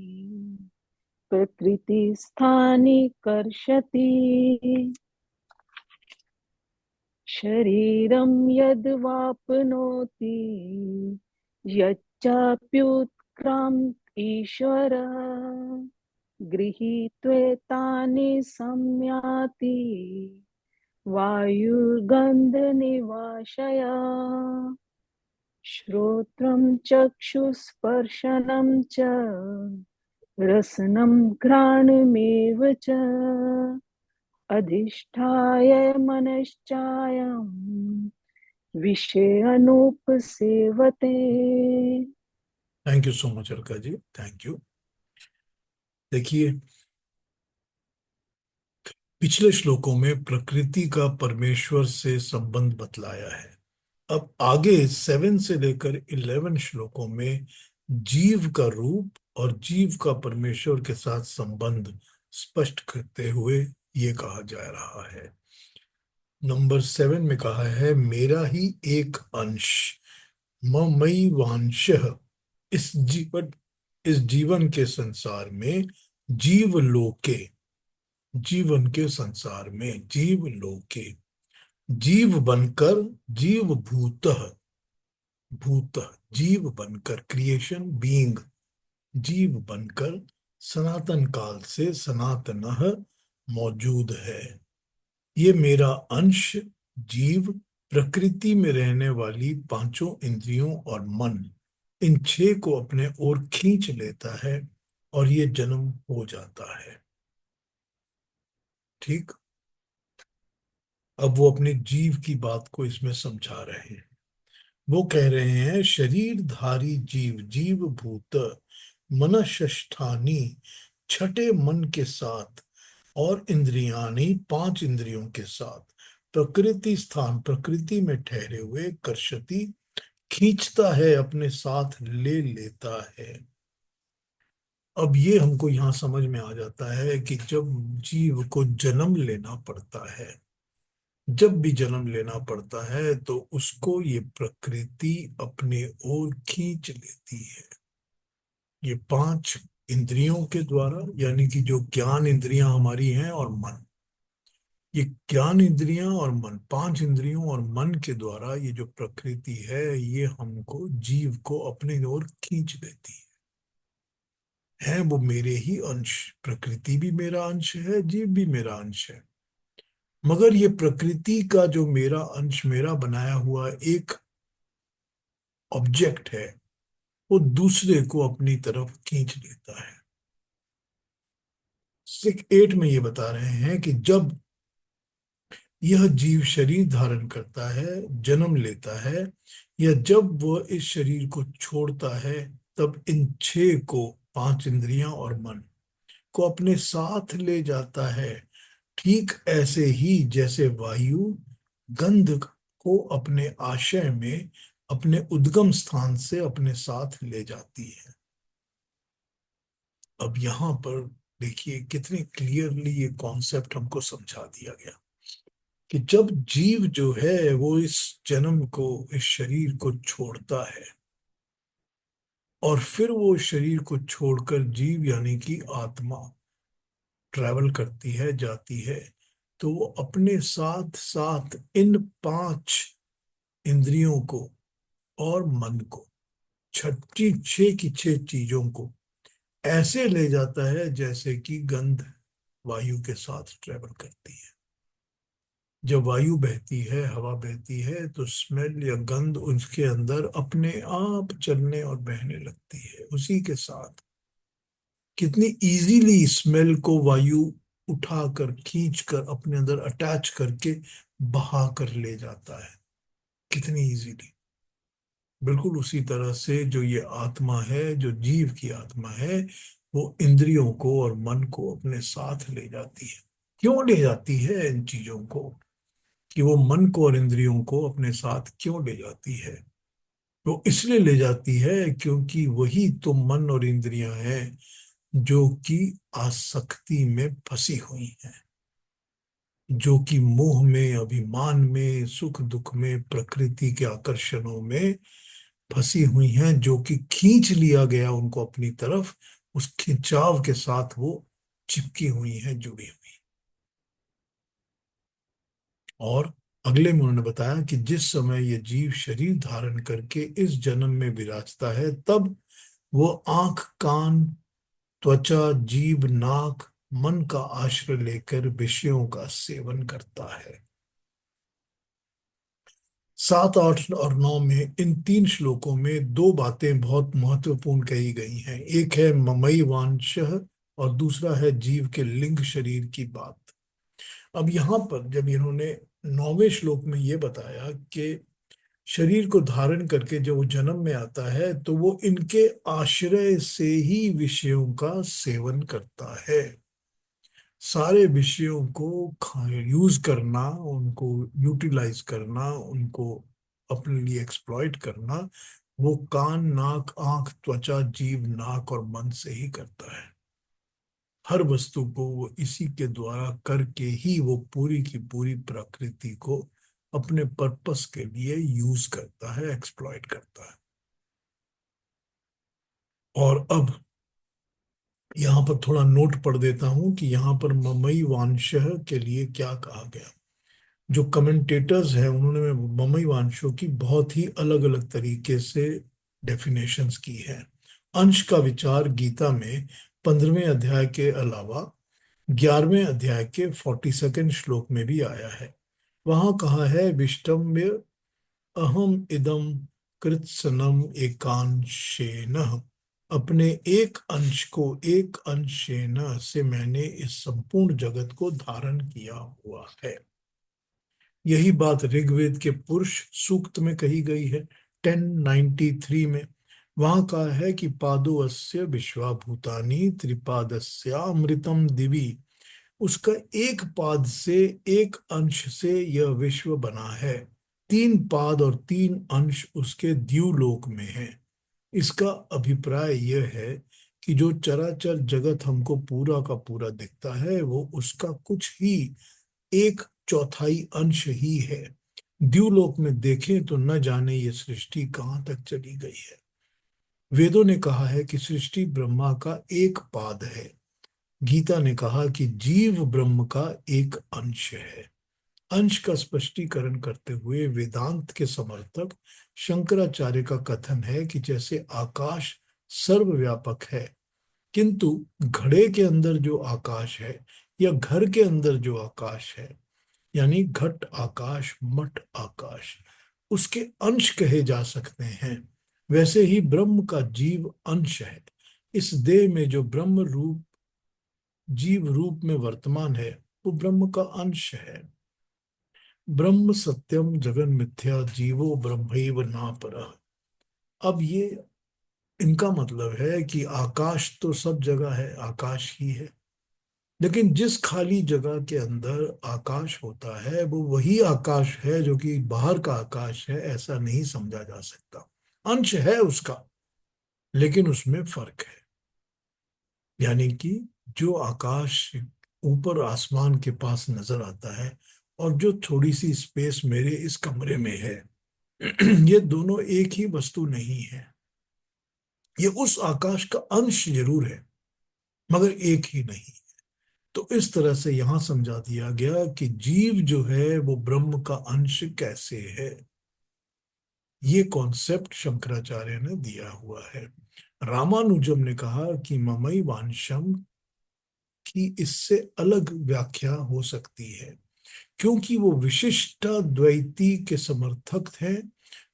प्रकृतिस्थानि कर्षति शरीरं यद्वाप्नोति यच्चाप्युत्क्रामत् ईश्वरः गृहीत्वेतानि संयाति वायुर्गन्धनिवाशया श्रोत्रं चक्षुस्पर्शनं च रसनं घ्राणमेव च अधिष्ठाय मनश्चायं विषयानुपसेवते। Thank you so much Alka ji, thank you. देखिए, पिछले श्लोकों में प्रकृति का परमेश्वर से संबंध बतलाया है। अब आगे 7 से लेकर 11 श्लोकों में जीव का रूप और जीव का परमेश्वर के साथ संबंध स्पष्ट करते हुए ये कहा जा रहा है। नंबर 7 में कहा है, मेरा ही एक अंश, ममई वांशः। इस जीवन के संसार में, जीव लोके, जीवन के संसार में, जीव लोके, जीव बनकर, जीव भूतः, भूत जीव बनकर, क्रिएशन बीइंग, जीव बनकर सनातन काल से सनातनः मौजूद है। ये मेरा अंश जीव प्रकृति में रहने वाली पांचों इंद्रियों और मन, इन 6 को अपने ओर खींच लेता है, और ये जन्म हो जाता है। ठीक। अब वो अपने जीव की बात को इसमें समझा रहे हैं। वो कह रहे हैं, शरीरधारी जीव, जीव भूत मनष्ठानी, छठे मन के साथ, और इंद्रियानी, 5 इंद्रियों के साथ, प्रकृति स्थान, प्रकृति में ठहरे हुए, कर्षति, खींचता है, अपने साथ ले लेता है। अब ये हमको यहाँ समझ में आ जाता है कि जब जीव को जन्म लेना पड़ता है, जब भी जन्म लेना पड़ता है तो उसको ये प्रकृति अपने ओर खींच लेती है। ये 5 इंद्रियों के द्वारा, यानी कि जो ज्ञान इंद्रियां हमारी हैं, और मन। ये ज्ञान इंद्रियां और मन, पांच इंद्रियों और मन के द्वारा ये जो प्रकृति है, ये हमको, जीव को अपने ओर खींच लेती है वो मेरे ही अंश। प्रकृति भी मेरा अंश है, जीव भी मेरा अंश है। मगर ये प्रकृति का जो मेरा अंश, मेरा बनाया हुआ एक ऑब्जेक्ट है, वो दूसरे को अपनी तरफ खींच लेता है। 6:8 में ये बता रहे हैं कि जब यह जीव शरीर धारण करता है, जन्म लेता है, या जब वह इस शरीर को छोड़ता है, तब इन छह को, पांच इंद्रियां और मन को अपने साथ ले जाता है। ठीक ऐसे ही जैसे वायु गंध को अपने आशय में, अपने उद्गम स्थान से अपने साथ ले जाती है। अब यहां पर देखिए कितने क्लियरली ये कॉन्सेप्ट हमको समझा दिया गया कि जब जीव जो है वो इस जन्म को, इस शरीर को छोड़ता है, और फिर वो शरीर को छोड़कर जीव यानी कि आत्मा ट्रैवल करती है, जाती है, तो वो अपने साथ साथ इन पांच इंद्रियों को और मन को, छठी छह की छह चीजों को ऐसे ले जाता है जैसे कि गंध वायु के साथ ट्रेवल करती है। जब वायु बहती है, हवा बहती है, तो स्मेल या गंध उसके अंदर अपने आप चलने और बहने लगती है उसी के साथ। कितनी इजीली स्मेल को वायु उठाकर, खींच कर, अपने अंदर अटैच करके बहा कर ले जाता है, कितनी इजीली। बिल्कुल उसी तरह से जो ये आत्मा है, जो जीव की आत्मा है, वो इंद्रियों को और मन को अपने साथ ले जाती है। क्यों ले जाती है इन चीजों को, कि वो मन को और इंद्रियों को अपने साथ क्यों ले जाती है? वो इसलिए ले जाती है क्योंकि वही तो मन और इंद्रियां हैं जो कि आसक्ति में फंसी हुई हैं, जो कि मोह में, अभिमान में, सुख दुख में, प्रकृति के आकर्षणों में फंसी हुई हैं, जो कि खींच लिया गया उनको अपनी तरफ, उस खिंचाव के साथ वो चिपकी हुई हैं, जुड़ी हुई। और अगले में उन्होंने बताया कि जिस समय ये जीव शरीर धारण करके इस जन्म में विराजता है, तब वो आंख, कान, त्वचा, जीभ, नाक, मन का आश्रय लेकर विषयों का सेवन करता है। 7, 8 और 9 में, इन तीन श्लोकों में दो बातें बहुत महत्वपूर्ण कही गई हैं। एक है ममई वांशः, और दूसरा है जीव के लिंग शरीर की बात। अब यहां पर जब इन्होंने 9वें श्लोक में ये बताया कि शरीर को धारण करके जब वो जन्म में आता है, तो वो इनके आश्रय से ही विषयों का सेवन करता है। सारे विषयों को यूज करना, उनको यूटिलाइज करना, उनको अपने लिए एक्सप्लॉइट करना, वो कान, नाक, आंख, त्वचा, जीभ, नाक और मन से ही करता है। हर वस्तु को वो इसी के द्वारा करके ही वो पूरी की पूरी प्रकृति को अपने पर्पस के लिए यूज करता है, एक्सप्लॉइट करता है। और अब यहाँ पर थोड़ा नोट पढ़ देता हूं कि यहाँ पर ममई वांशः के लिए क्या कहा गया। जो कमेंटेटर्स हैं उन्होंने ममई वांशों की बहुत ही अलग अलग तरीके से डेफिनेशंस की है। अंश का विचार गीता में 15वें अध्याय के अलावा 11वें अध्याय के 42वें श्लोक में भी आया है। वहां कहा है, विष्टम्य अहम इदम कृत्सनम एकांशेन, अपने एक अंश को, एक अंशेन से मैंने इस संपूर्ण जगत को धारण किया हुआ है। यही बात ऋग्वेद के पुरुष सूक्त में कही गई है 1093 में। वहां कहा है कि पादो अस्य विश्वाभूतानि त्रिपादस्य अमृतम दिवी, उसका एक पाद से, एक अंश से यह विश्व बना है। तीन पाद और तीन अंश उसके द्युलोक में है। इसका अभिप्राय यह है कि जो चराचर जगत हमको पूरा का पूरा दिखता है, वो उसका कुछ ही एक चौथाई अंश ही है। द्युलोक में देखें तो न जाने ये सृष्टि कहाँ तक चली गई है। वेदों ने कहा है कि सृष्टि ब्रह्मा का एक पाद है। गीता ने कहा कि जीव ब्रह्म का एक अंश है। अंश का स्पष्टीकरण करते हुए वेदांत के समर्थक शंकराचार्य का कथन है कि जैसे आकाश सर्वव्यापक है, किंतु घड़े के अंदर जो आकाश है या घर के अंदर जो आकाश है, यानी घट आकाश मठ आकाश, उसके अंश कहे जा सकते हैं, वैसे ही ब्रह्म का जीव अंश है। इस देह में जो ब्रह्म रूप जीव रूप में वर्तमान है, वो ब्रह्म का अंश है। ब्रह्म सत्यम जगन मिथ्या जीवो ब्रह्मैव नापरः। अब ये इनका मतलब है कि आकाश तो सब जगह है, आकाश ही है, लेकिन जिस खाली जगह के अंदर आकाश होता है वो वही आकाश है जो कि बाहर का आकाश है, ऐसा नहीं समझा जा सकता। अंश है उसका, लेकिन उसमें फर्क है। यानी कि जो आकाश ऊपर आसमान के पास नजर आता है और जो थोड़ी सी स्पेस मेरे इस कमरे में है, ये दोनों एक ही वस्तु नहीं है। ये उस आकाश का अंश जरूर है, मगर एक ही नहीं। तो इस तरह से यहां समझा दिया गया कि जीव जो है वो ब्रह्म का अंश कैसे है। ये कॉन्सेप्ट शंकराचार्य ने दिया हुआ है। रामानुजम ने कहा कि ममई वांशम की इससे अलग व्याख्या हो सकती है, क्योंकि वो विशिष्टाद्वैती के समर्थक थे।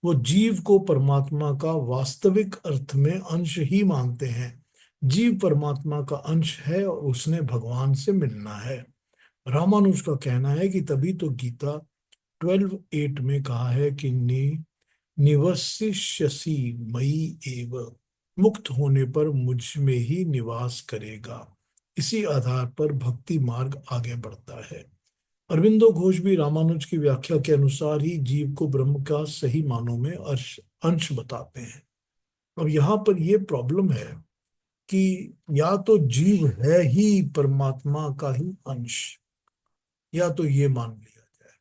वो जीव को परमात्मा का वास्तविक अर्थ में अंश ही मानते हैं। जीव परमात्मा का अंश है और उसने भगवान से मिलना है। रामानुज का कहना है कि तभी तो गीता 12:8 में कहा है कि निवसिष्यसि मयि एव, मुक्त होने पर मुझ में ही निवास करेगा। इसी आधार पर भक्ति मार्ग आगे बढ़ता है। अरविंदो घोष भी रामानुज की व्याख्या के अनुसार ही जीव को ब्रह्म का सही मानों में अंश बताते हैं। अब यहाँ पर यह प्रॉब्लम है कि या तो जीव है ही परमात्मा का ही अंश, या तो ये मान लिया जाए।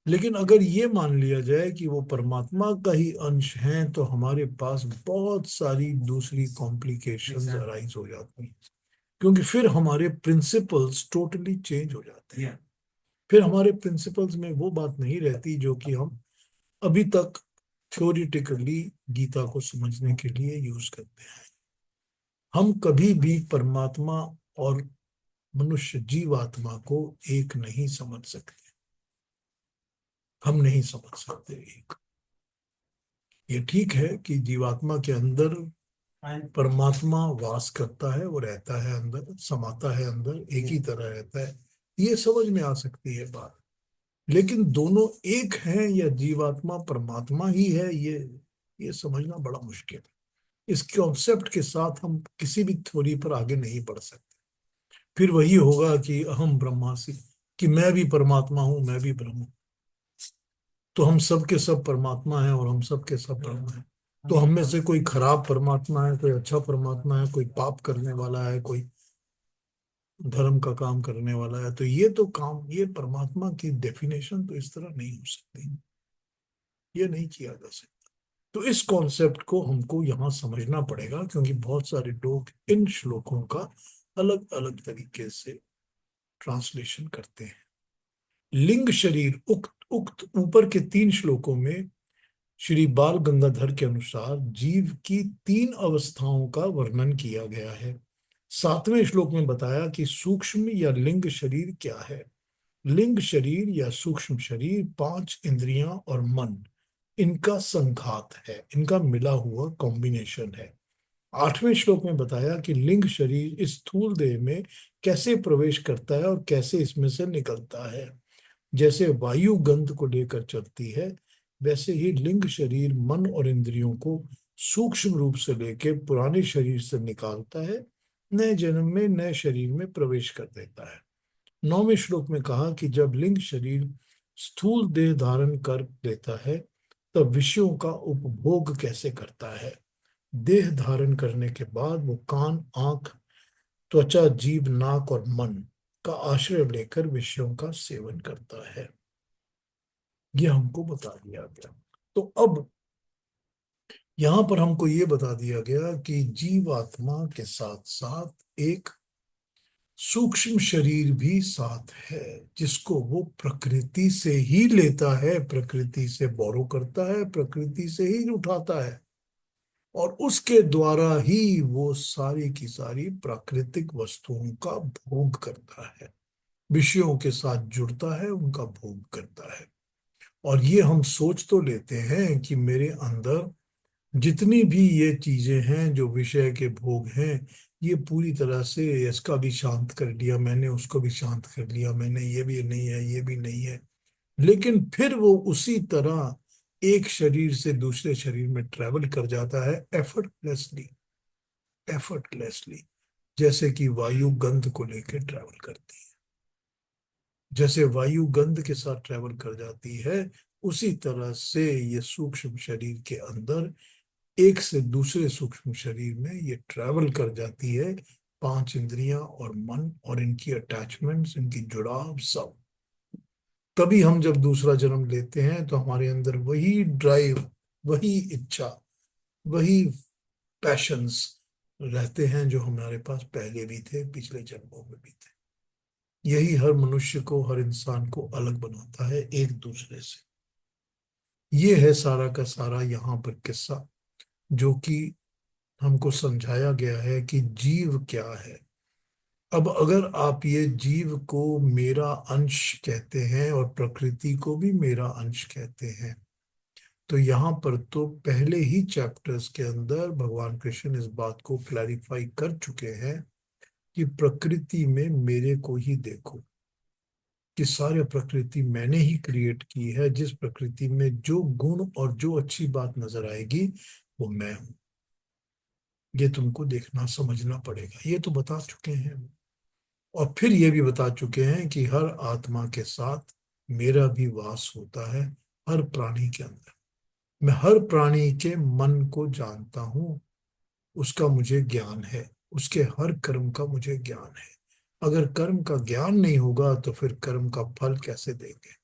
लेकिन अगर ये मान लिया जाए कि वो परमात्मा का ही अंश है, तो हमारे पास बहुत सारी दूसरी कॉम्प्लिकेशंस अराइज हो जाती हैं, क्योंकि फिर हमारे प्रिंसिपल्स टोटली चेंज हो जाते हैं। फिर हमारे प्रिंसिपल्स में वो बात नहीं रहती जो कि हम अभी तक थ्योरिटिकली गीता को समझने के लिए यूज करते हैं। हम कभी भी परमात्मा और मनुष्य जीवात्मा को एक नहीं समझ सकते। हम नहीं समझ सकते एक। ये ठीक है कि जीवात्मा के अंदर परमात्मा वास करता है, वो रहता है अंदर, समाता है अंदर, एक ही तरह रहता है, ये समझ में आ सकती है बात। लेकिन दोनों एक हैं या जीवात्मा परमात्मा ही है, ये समझना बड़ा मुश्किल है। इस कॉन्सेप्ट के साथ हम किसी भी थ्योरी पर आगे नहीं बढ़ सकते। फिर वही होगा कि अहम ब्रह्मास्मि, कि मैं भी परमात्मा हूं, मैं भी ब्रह्म हूं। तो हम सब के सब परमात्मा हैं और हम सब के सब ब्रह्म हैं। तो हम में से कोई खराब परमात्मा है, कोई अच्छा परमात्मा है, कोई पाप करने वाला है, कोई धर्म का काम करने वाला है। तो ये तो काम, ये परमात्मा की डेफिनेशन तो इस तरह नहीं हो सकती, ये नहीं किया जा सकता। तो इस कॉन्सेप्ट को हमको यहाँ समझना पड़ेगा, क्योंकि बहुत सारे लोग इन श्लोकों का अलग अलग तरीके से ट्रांसलेशन करते हैं। लिंग शरीर उक्त उक्त ऊपर के 3 श्लोकों में श्री बाल गंगाधर के अनुसार जीव की 3 अवस्थाओं का वर्णन किया गया है। 7वें श्लोक में बताया कि सूक्ष्म या लिंग शरीर क्या है। लिंग शरीर या सूक्ष्म शरीर 5 इंद्रियां और मन, इनका संघात है, इनका मिला हुआ कॉम्बिनेशन है। 8वें श्लोक में बताया कि लिंग शरीर इस स्थूल देह में कैसे प्रवेश करता है और कैसे इसमें से निकलता है। जैसे वायु गंध को लेकर चलती है, वैसे ही लिंग शरीर मन और इंद्रियों को सूक्ष्म रूप से लेकर पुराने शरीर से निकालता है, नए जन्म में नए शरीर में प्रवेश कर देता है। 9वें श्लोक में कहा कि जब लिंग शरीर स्थूल देह धारण कर लेता है, तब विषयों का उपभोग कैसे करता है। देह धारण करने के बाद वो कान, आंख, त्वचा, जीभ, नाक और मन का आश्रय लेकर विषयों का सेवन करता है। यह हमको बता दिया गया। तो अब यहां पर हमको ये बता दिया गया कि जीवात्मा के साथ साथ एक सूक्ष्म शरीर भी साथ है, जिसको वो प्रकृति से ही लेता है, प्रकृति से बोरो करता है, प्रकृति से ही उठाता है, और उसके द्वारा ही वो सारी की सारी प्राकृतिक वस्तुओं का भोग करता है, विषयों के साथ जुड़ता है, उनका भोग करता है। और ये हम सोच तो लेते हैं कि मेरे अंदर जितनी भी ये चीजें हैं जो विषय के भोग हैं, ये पूरी तरह से, इसका भी शांत कर लिया मैंने, उसको भी शांत कर लिया मैंने, ये भी नहीं है, ये भी नहीं है। लेकिन फिर वो उसी तरह एक शरीर से दूसरे शरीर में ट्रेवल कर जाता है, एफर्टलेसली, एफर्टलेसली। जैसे कि वायु गंध को लेकर ट्रेवल करती है, जैसे वायु गंध के साथ ट्रेवल कर जाती है, उसी तरह से ये सूक्ष्म शरीर के अंदर एक से दूसरे सूक्ष्म शरीर में ये ट्रैवल कर जाती है, पांच इंद्रियां और मन और इनकी अटैचमेंट्स, इनकी जुड़ाव सब। तभी हम जब दूसरा जन्म लेते हैं तो हमारे अंदर वही ड्राइव, वही इच्छा, वही पैशंस रहते हैं जो हमारे पास पहले भी थे, पिछले जन्मों में भी थे। यही हर मनुष्य को, हर इंसान को अलग बनाता है एक दूसरे से। ये है सारा का सारा यहाँ पर किस्सा, जो कि हमको समझाया गया है कि जीव क्या है। अब अगर आप ये जीव को मेरा अंश कहते हैं और प्रकृति को भी मेरा अंश कहते हैं, तो यहाँ पर तो पहले ही चैप्टर्स के अंदर भगवान कृष्ण इस बात को क्लैरिफाई कर चुके हैं कि प्रकृति में मेरे को ही देखो, कि सारी प्रकृति मैंने ही क्रिएट की है। जिस प्रकृति में जो गुण और जो अच्छी बात नजर आएगी वो मैं हूं। ये तुमको देखना समझना पड़ेगा, ये तो बता चुके हैं। और फिर ये भी बता चुके हैं कि हर आत्मा के साथ मेरा भी वास होता है, हर प्राणी के अंदर। मैं हर प्राणी के मन को जानता हूं, उसका मुझे ज्ञान है, उसके हर कर्म का मुझे ज्ञान है। अगर कर्म का ज्ञान नहीं होगा तो फिर कर्म का फल कैसे देंगे?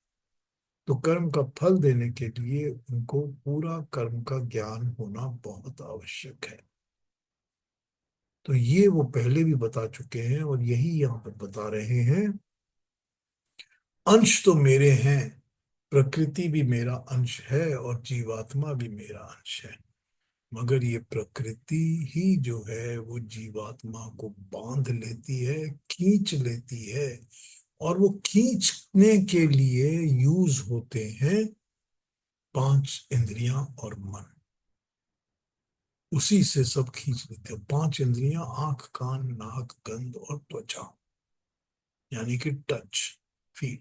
तो कर्म का फल देने के लिए उनको पूरा कर्म का ज्ञान होना बहुत आवश्यक है। तो ये वो पहले भी बता चुके हैं और यही यहाँ पर बता रहे हैं। अंश तो मेरे हैं, प्रकृति भी मेरा अंश है और जीवात्मा भी मेरा अंश है, मगर ये प्रकृति ही जो है वो जीवात्मा को बांध लेती है, खींच लेती है। और वो खींचने के लिए यूज होते हैं पांच इंद्रियां और मन, उसी से सब खींच लेते हैं। पांच इंद्रियां, आंख, कान, नाक, गंध और त्वचा, यानी कि टच, फील।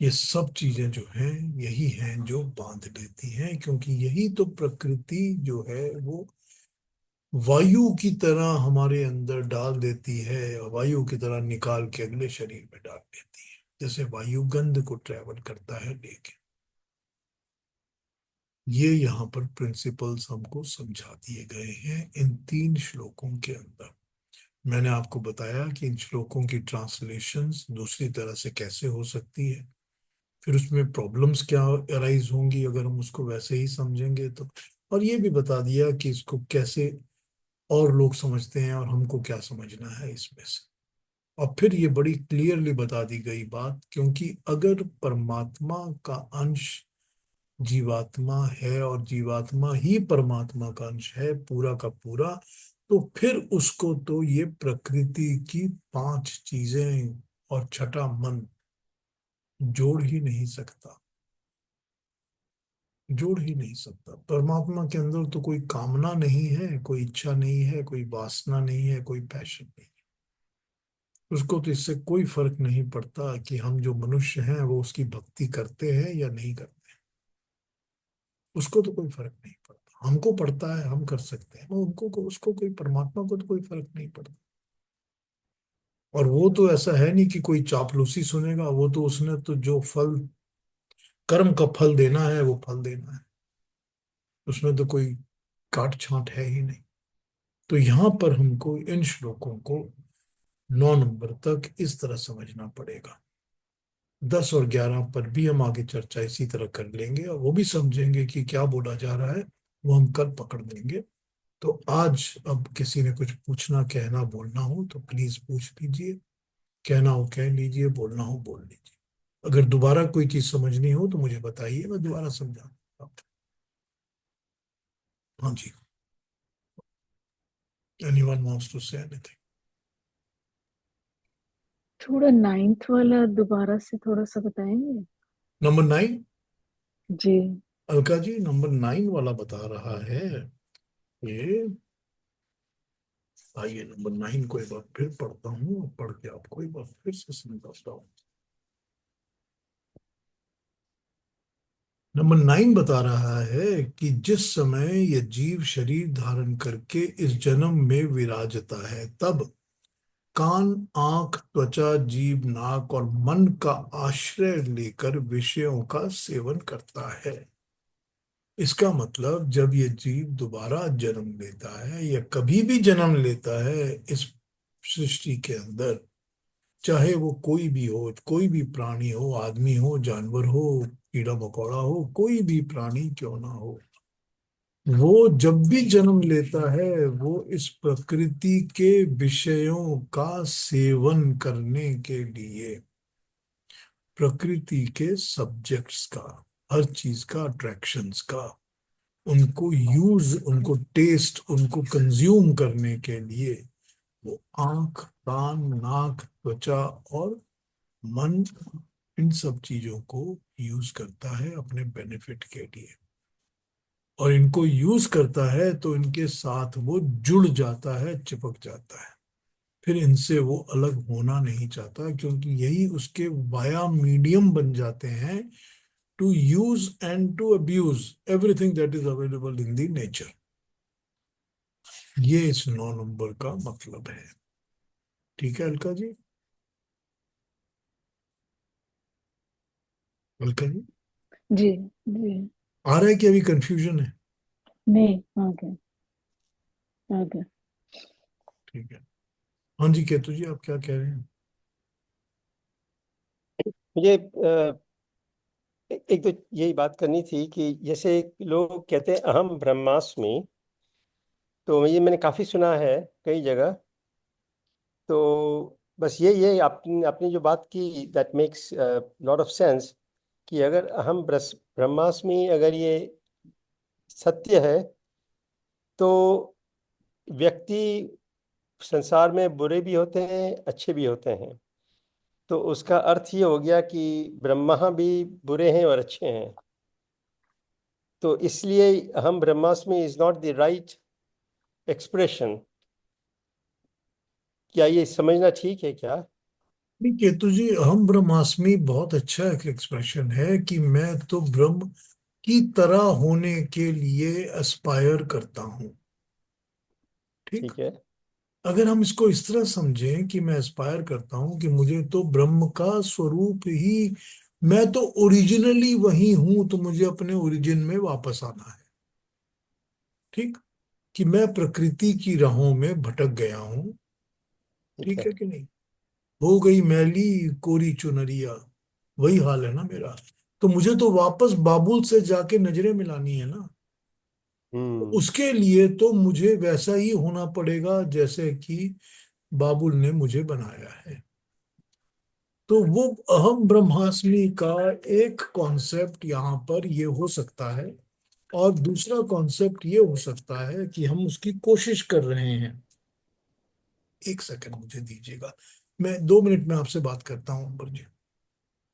ये सब चीजें जो हैं यही हैं जो बांध लेती हैं, क्योंकि यही तो प्रकृति जो है वो वायु की तरह हमारे अंदर डाल देती है, वायु की तरह निकाल के अगले शरीर में डाल देती है, जैसे वायु गंध को ट्रेवल करता है लेके। ये यहाँ पर प्रिंसिपल्स हमको समझा दिए गए हैं इन तीन श्लोकों के अंदर। मैंने आपको बताया कि इन श्लोकों की ट्रांसलेशंस दूसरी तरह से कैसे हो सकती है, फिर उसमें प्रॉब्लम्स क्या अराइज होंगी अगर हम उसको वैसे ही समझेंगे तो। और ये भी बता दिया कि इसको कैसे और लोग समझते हैं और हमको क्या समझना है इसमें से। और फिर ये बड़ी क्लियरली बता दी गई बात, क्योंकि अगर परमात्मा का अंश जीवात्मा है और जीवात्मा ही परमात्मा का अंश है पूरा का पूरा, तो फिर उसको तो ये प्रकृति की पांच चीजें और छठा मन जोड़ ही नहीं सकता, जोड़ ही नहीं सकता। परमात्मा के अंदर तो कोई कामना नहीं है, कोई इच्छा नहीं है, कोई वासना नहीं है, कोई पैशन नहीं। उसको तो इससे कोई फर्क नहीं पड़ता कि हम जो मनुष्य हैं वो उसकी भक्ति करते हैं या नहीं करते। उसको तो कोई फर्क नहीं पड़ता, हमको पड़ता है, हम कर सकते हैं, वो उनको को, उसको कोई, परमात्मा को तो कोई फर्क नहीं पड़ता। और वो तो ऐसा है नहीं कि कोई चापलूसी सुनेगा, वो तो उसने तो जो फल, कर्म का फल देना है वो फल देना है, उसमें तो कोई काट छांट है ही नहीं। तो यहाँ पर हमको इन श्लोकों को 9 नंबर तक इस तरह समझना पड़ेगा। 10 और 11 पर भी हम आगे चर्चा इसी तरह कर लेंगे और वो भी समझेंगे कि क्या बोला जा रहा है वो हम कल पकड़ लेंगे। तो आज अब किसी ने कुछ पूछना, कहना, बोलना हो तो प्लीज पूछ लीजिए। कहना हो कह लीजिए, बोलना हो बोल लीजिए। अगर दोबारा कोई चीज समझनी हो तो मुझे बताइए, मैं दोबारा समझा दूंगा। हाँ जी। Anyone wants to say anything? थोड़ा नाइन्थ वाला दोबारा से थोड़ा सा बताएंगे? नंबर 9। जी। अलका जी, नंबर 9 वाला बता रहा है ये। आइए नंबर 9 को एक बार फिर पढ़ता हूँ, और पढ़ के आपको एक बार फिर से समझाता हूँ। नंबर 9 बता रहा है कि जिस समय यह जीव शरीर धारण करके इस जन्म में विराजता है, तब कान, आंख, त्वचा, जीभ, नाक और मन का आश्रय लेकर विषयों का सेवन करता है। इसका मतलब जब ये जीव दोबारा जन्म लेता है या कभी भी जन्म लेता है इस सृष्टि के अंदर, चाहे वो कोई भी हो, कोई भी प्राणी हो, आदमी हो, जानवर हो, कीड़ा मकोड़ा हो, कोई भी प्राणी क्यों ना हो, वो जब भी जन्म लेता है वो इस प्रकृति के विषयों का सेवन करने के लिए, प्रकृति के सब्जेक्ट्स का, हर चीज का, अट्रैक्शंस का, उनको यूज, उनको टेस्ट, उनको कंज्यूम करने के लिए वो आंख, कान, नाक, त्वचा और मन, इन सब चीजों को यूज करता है अपने बेनिफिट के लिए। और इनको यूज करता है तो इनके साथ वो जुड़ जाता है, चिपक जाता है। फिर इनसे वो अलग होना नहीं चाहता, क्योंकि यही उसके वाया मीडियम बन जाते हैं to use and to abuse everything that is available in the nature. ये इस 9 नंबर का मतलब है। ठीक है अलका जी? अलका जी, जी। जी। आ रहा है कि अभी कंफ्यूजन है? नहीं, आ गया। आ गया। ठीक है। हाँ जी केतु जी, आप क्या कह रहे हैं? मुझे एक तो यही बात करनी थी कि जैसे लोग कहते हैं अहम ब्रह्मास्मि, तो ये मैंने काफी सुना है कई जगह। तो बस ये आपने आपने जो बात की, that makes lot of sense, कि अगर अहम ब्रह्मास्मि अगर ये सत्य है, तो व्यक्ति संसार में बुरे भी होते हैं, अच्छे भी होते हैं। तो उसका अर्थ ये हो गया कि ब्रह्मा भी बुरे हैं और अच्छे हैं। तो इसलिए हम ब्रह्मास्मि is not the right expression. क्या ये समझना ठीक है क्या? नहीं केतु जी, हम ब्रह्मास्मि बहुत अच्छा एक एक्सप्रेशन है कि मैं तो ब्रह्म की तरह होने के लिए एस्पायर करता हूँ। ठीक। ठीक है। अगर हम इसको इस तरह समझें कि मैं एस्पायर करता हूँ कि मुझे तो ब्रह्म का स्वरूप ही, मैं तो ओरिजिनली वही हूं, तो मुझे अपने ओरिजिन में वापस आना है। ठीक। कि मैं प्रकृति की राहों में भटक गया हूं। ठीक ठीक है। है कि नहीं? हो गई मैली कोरी चुनरिया, वही हाल है ना मेरा। तो मुझे तो वापस बाबुल से जाके नजरें मिलानी है ना। तो हम्म। उसके लिए तो मुझे वैसा ही होना पड़ेगा जैसे कि बाबुल ने मुझे बनाया है। तो वो अहम ब्रह्मास्मि का एक कॉन्सेप्ट यहाँ पर ये हो सकता है। और दूसरा कॉन्सेप्ट ये हो सकता है कि हम उसकी कोशिश कर रहे हैं। एक सेकंड मुझे दीजिएगा, मैं 2 मिनट में आपसे बात करता हूँ अंबर जी।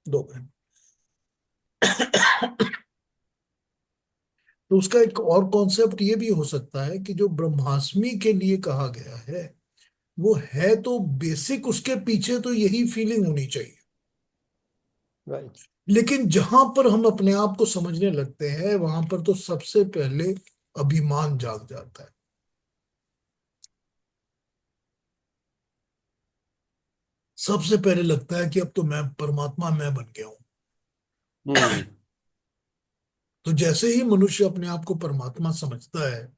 2 मिनट। तो उसका एक और कॉन्सेप्ट ये भी हो सकता है कि जो ब्रह्मास्मि के लिए कहा गया है वो है तो बेसिक, उसके पीछे तो यही फीलिंग होनी चाहिए। राइट। लेकिन जहां पर हम अपने आप को समझने लगते हैं वहां पर तो सबसे पहले अभिमान जाग जाता है। सबसे पहले लगता है कि अब तो मैं परमात्मा, मैं बन गया हूं। हम्म। तो जैसे ही मनुष्य अपने आप को परमात्मा समझता है,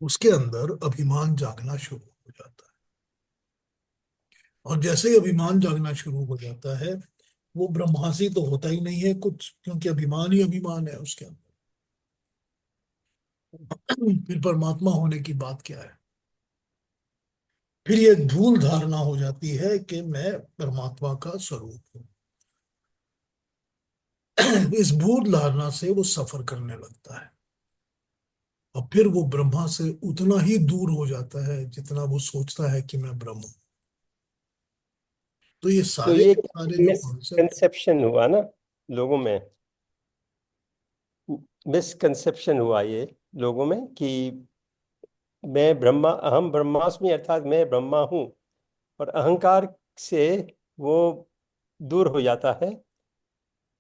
उसके अंदर अभिमान जागना शुरू हो जाता है। और जैसे ही अभिमान जागना शुरू हो जाता है, वो ब्रह्मासी तो होता ही नहीं है कुछ, क्योंकि अभिमान ही अभिमान है उसके अंदर। फिर परमात्मा होने की बात क्या है? फिर ये भूल धारणा हो जाती है कि मैं परमात्मा का स्वरूप हूँ। इस भूल धारणा से वो सफर करने लगता है, और फिर वो ब्रह्मा से उतना ही दूर हो जाता है जितना वो सोचता है कि मैं ब्रह्म हूं। तो ये तो सारे ये के सारे जो कॉन्सेप्ट, मिसकंसेप्शन हुआ ना लोगों में, मिसकंसेप्शन हुआ ये लोगों में कि मैं ब्रह्मा, अहम ब्रह्मास्मि, अर्थात मैं ब्रह्मा हूँ, और अहंकार से वो दूर हो जाता है।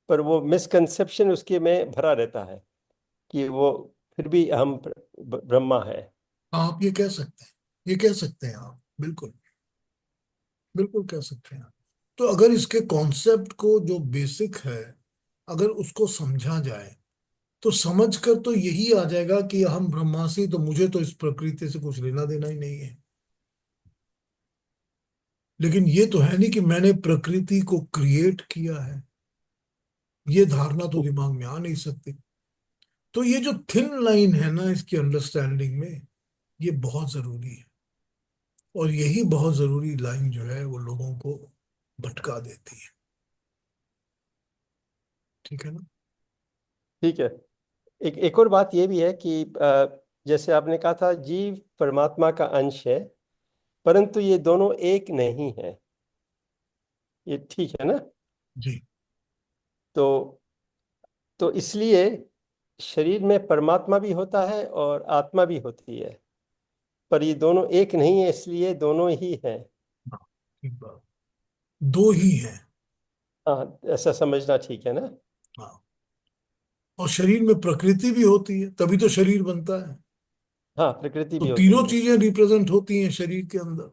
पर वो मिसकंसेप्शन उसके में भरा रहता है कि वो फिर भी अहम ब्रह्मा है। आप ये कह सकते हैं, ये कह सकते हैं आप, बिल्कुल बिल्कुल कह सकते हैं आप। तो अगर इसके कॉन्सेप्ट को जो बेसिक है, अगर उसको समझा जाए, तो समझ कर तो यही आ जाएगा कि हम ब्रह्मासी, तो मुझे तो इस प्रकृति से कुछ लेना देना ही नहीं है। लेकिन ये तो है नहीं कि मैंने प्रकृति को क्रिएट किया है, ये धारणा तो दिमाग में आ नहीं सकती। तो ये जो थिन लाइन है ना इसकी अंडरस्टैंडिंग में, ये बहुत जरूरी है। और यही बहुत जरूरी लाइन जो है वो लोगों को भटका देती है। ठीक है ना? ठीक है। एक और बात ये भी है कि जैसे आपने कहा था जीव परमात्मा का अंश है, परंतु ये दोनों एक नहीं है। ये ठीक है ना? जी। तो इसलिए शरीर में परमात्मा भी होता है और आत्मा भी होती है, पर ये दोनों एक नहीं है, इसलिए दोनों ही हैं। हाँ, ठीक बात। दो ही हैं। हाँ, ऐसा समझना ठीक है ना? हाँ, और शरीर में प्रकृति भी होती है, तभी तो शरीर बनता है। हाँ, प्रकृति तो भी होती तीनों है। चीजें रिप्रेजेंट होती हैं शरीर के अंदर।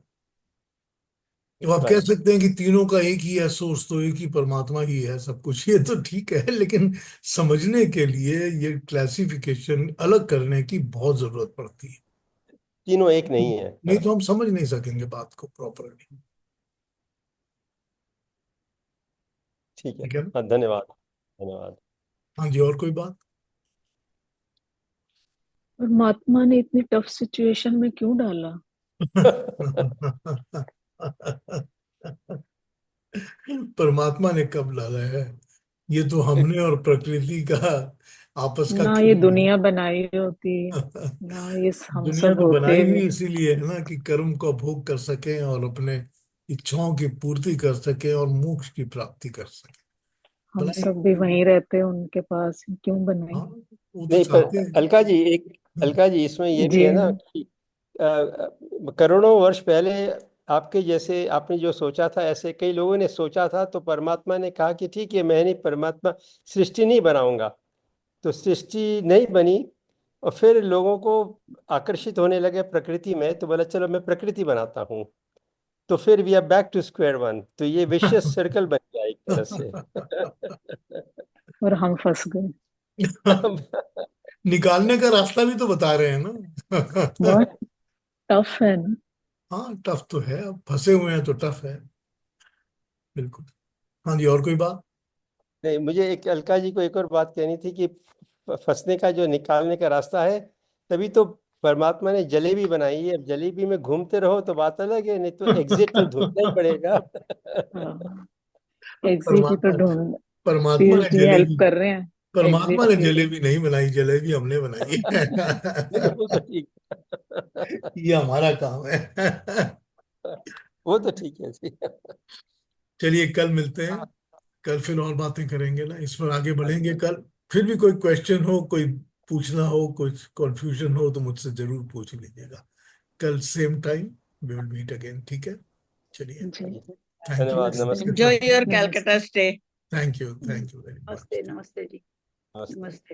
तो आप कह राइट। सकते हैं कि तीनों का एक ही है सोर्स, तो एक ही परमात्मा ही है सब कुछ, ये तो ठीक है। लेकिन समझने के लिए ये क्लासिफिकेशन अलग करने की बहुत जरूरत पड़ती है। तीनों एक नहीं है। नहीं हाँ, तो हम समझ नहीं सकेंगे बात को प्रॉपरली। ठीक है। ठीक है ना? हाँ, धन्यवाद। धन्यवाद। हाँ जी, और कोई बात? और महात्मा ने इतनी टफ सिचुएशन में क्यों डाला? परमात्मा ने कब डाला है? ये तो हमने और प्रकृति का आपस का ना ये खेल दुनिया बनाई होती, है। ना ये हम दुनिया सब तो बनाई होते। ही इसीलिए है ना कि कर्म का भोग कर सकें और अपने इच्छाओं की पूर्ति कर सकें और मोक्ष की प्राप्ति कर सकें। हम बनाई सब भी इसीलिए। वहीं रहते हैं उनके पास, क्यों बनाई? हाँ, वो तो नहीं, पर चाहते हैं। अलका जी, अलका जी, इसमें ये भी जी। है ना कि करोड़ों वर्ष पहले आपके जैसे आपने जो सोचा था, ऐसे कई लोगों ने सोचा था, तो परमात्मा ने कहा कि ठीक है, मैं नहीं, परमात्मा सृष्टि नहीं बनाऊंगा। तो सृष्टि नहीं बनी, और फिर लोगों को आकर्षित होने लगे प्रकृति में, तो बोला चलो मैं प्रकृति बनाता हूँ। तो फिर we are back to square one. तो ये विशियस सर्कल बन गया एक तरह से। और हम फंस गए। निकालने का रास्ता भी तो बता रहे हैं ना। बहुत टफ है ना। हाँ, टफ तो है, अब फंसे हुए हैं तो टफ है। बिल्कुल। हाँ जी, और कोई बात? नहीं, मुझे एक अलका जी को एक और बात कहनी थी कि फंसने का जो निकालने का रास्ता है, तभी तो परमात्मा ने जलेबी बनाई है। अब जलेबी में घूमते रहो तो बात अलग है, नहीं तो एग्जिट तो ढूंढना ही पड़ेगा। हाँ, एग्जिट ही तो परमात्मा ढूंढ, परमात्मा ने पीएचडी हेल्प जलेबी कर रहे हैं परमात्मा एग्जिट ने के लिए। जलेबी नहीं बनाई, जलेबी हमने बनाई है। नहीं, वो तो ठीक। ये हमारा काम है। वो तो ठीक है जी। चलिए, कल मिलते हैं। कल फिर और बातें करेंगे ना, इस पर आगे हाँ बढ़ेंगे जी। कल। फिर भी कोई क्वेश्चन हो, कोई पूछना हो, कुछ कंफ्यूजन हो, तो मुझसे जरूर पूछ लीजिएगा। कल same time we will meet again. ठीक है? चलिए। जी। हाँ जी। थैंक यू, धन्यवाद। नमस्ते। नमस्ते। Enjoy your नमस्ते। Calcutta stay. Thank you, thank you very नमस्ते, मच। नमस्ते जी। नमस्ते। नमस्ते।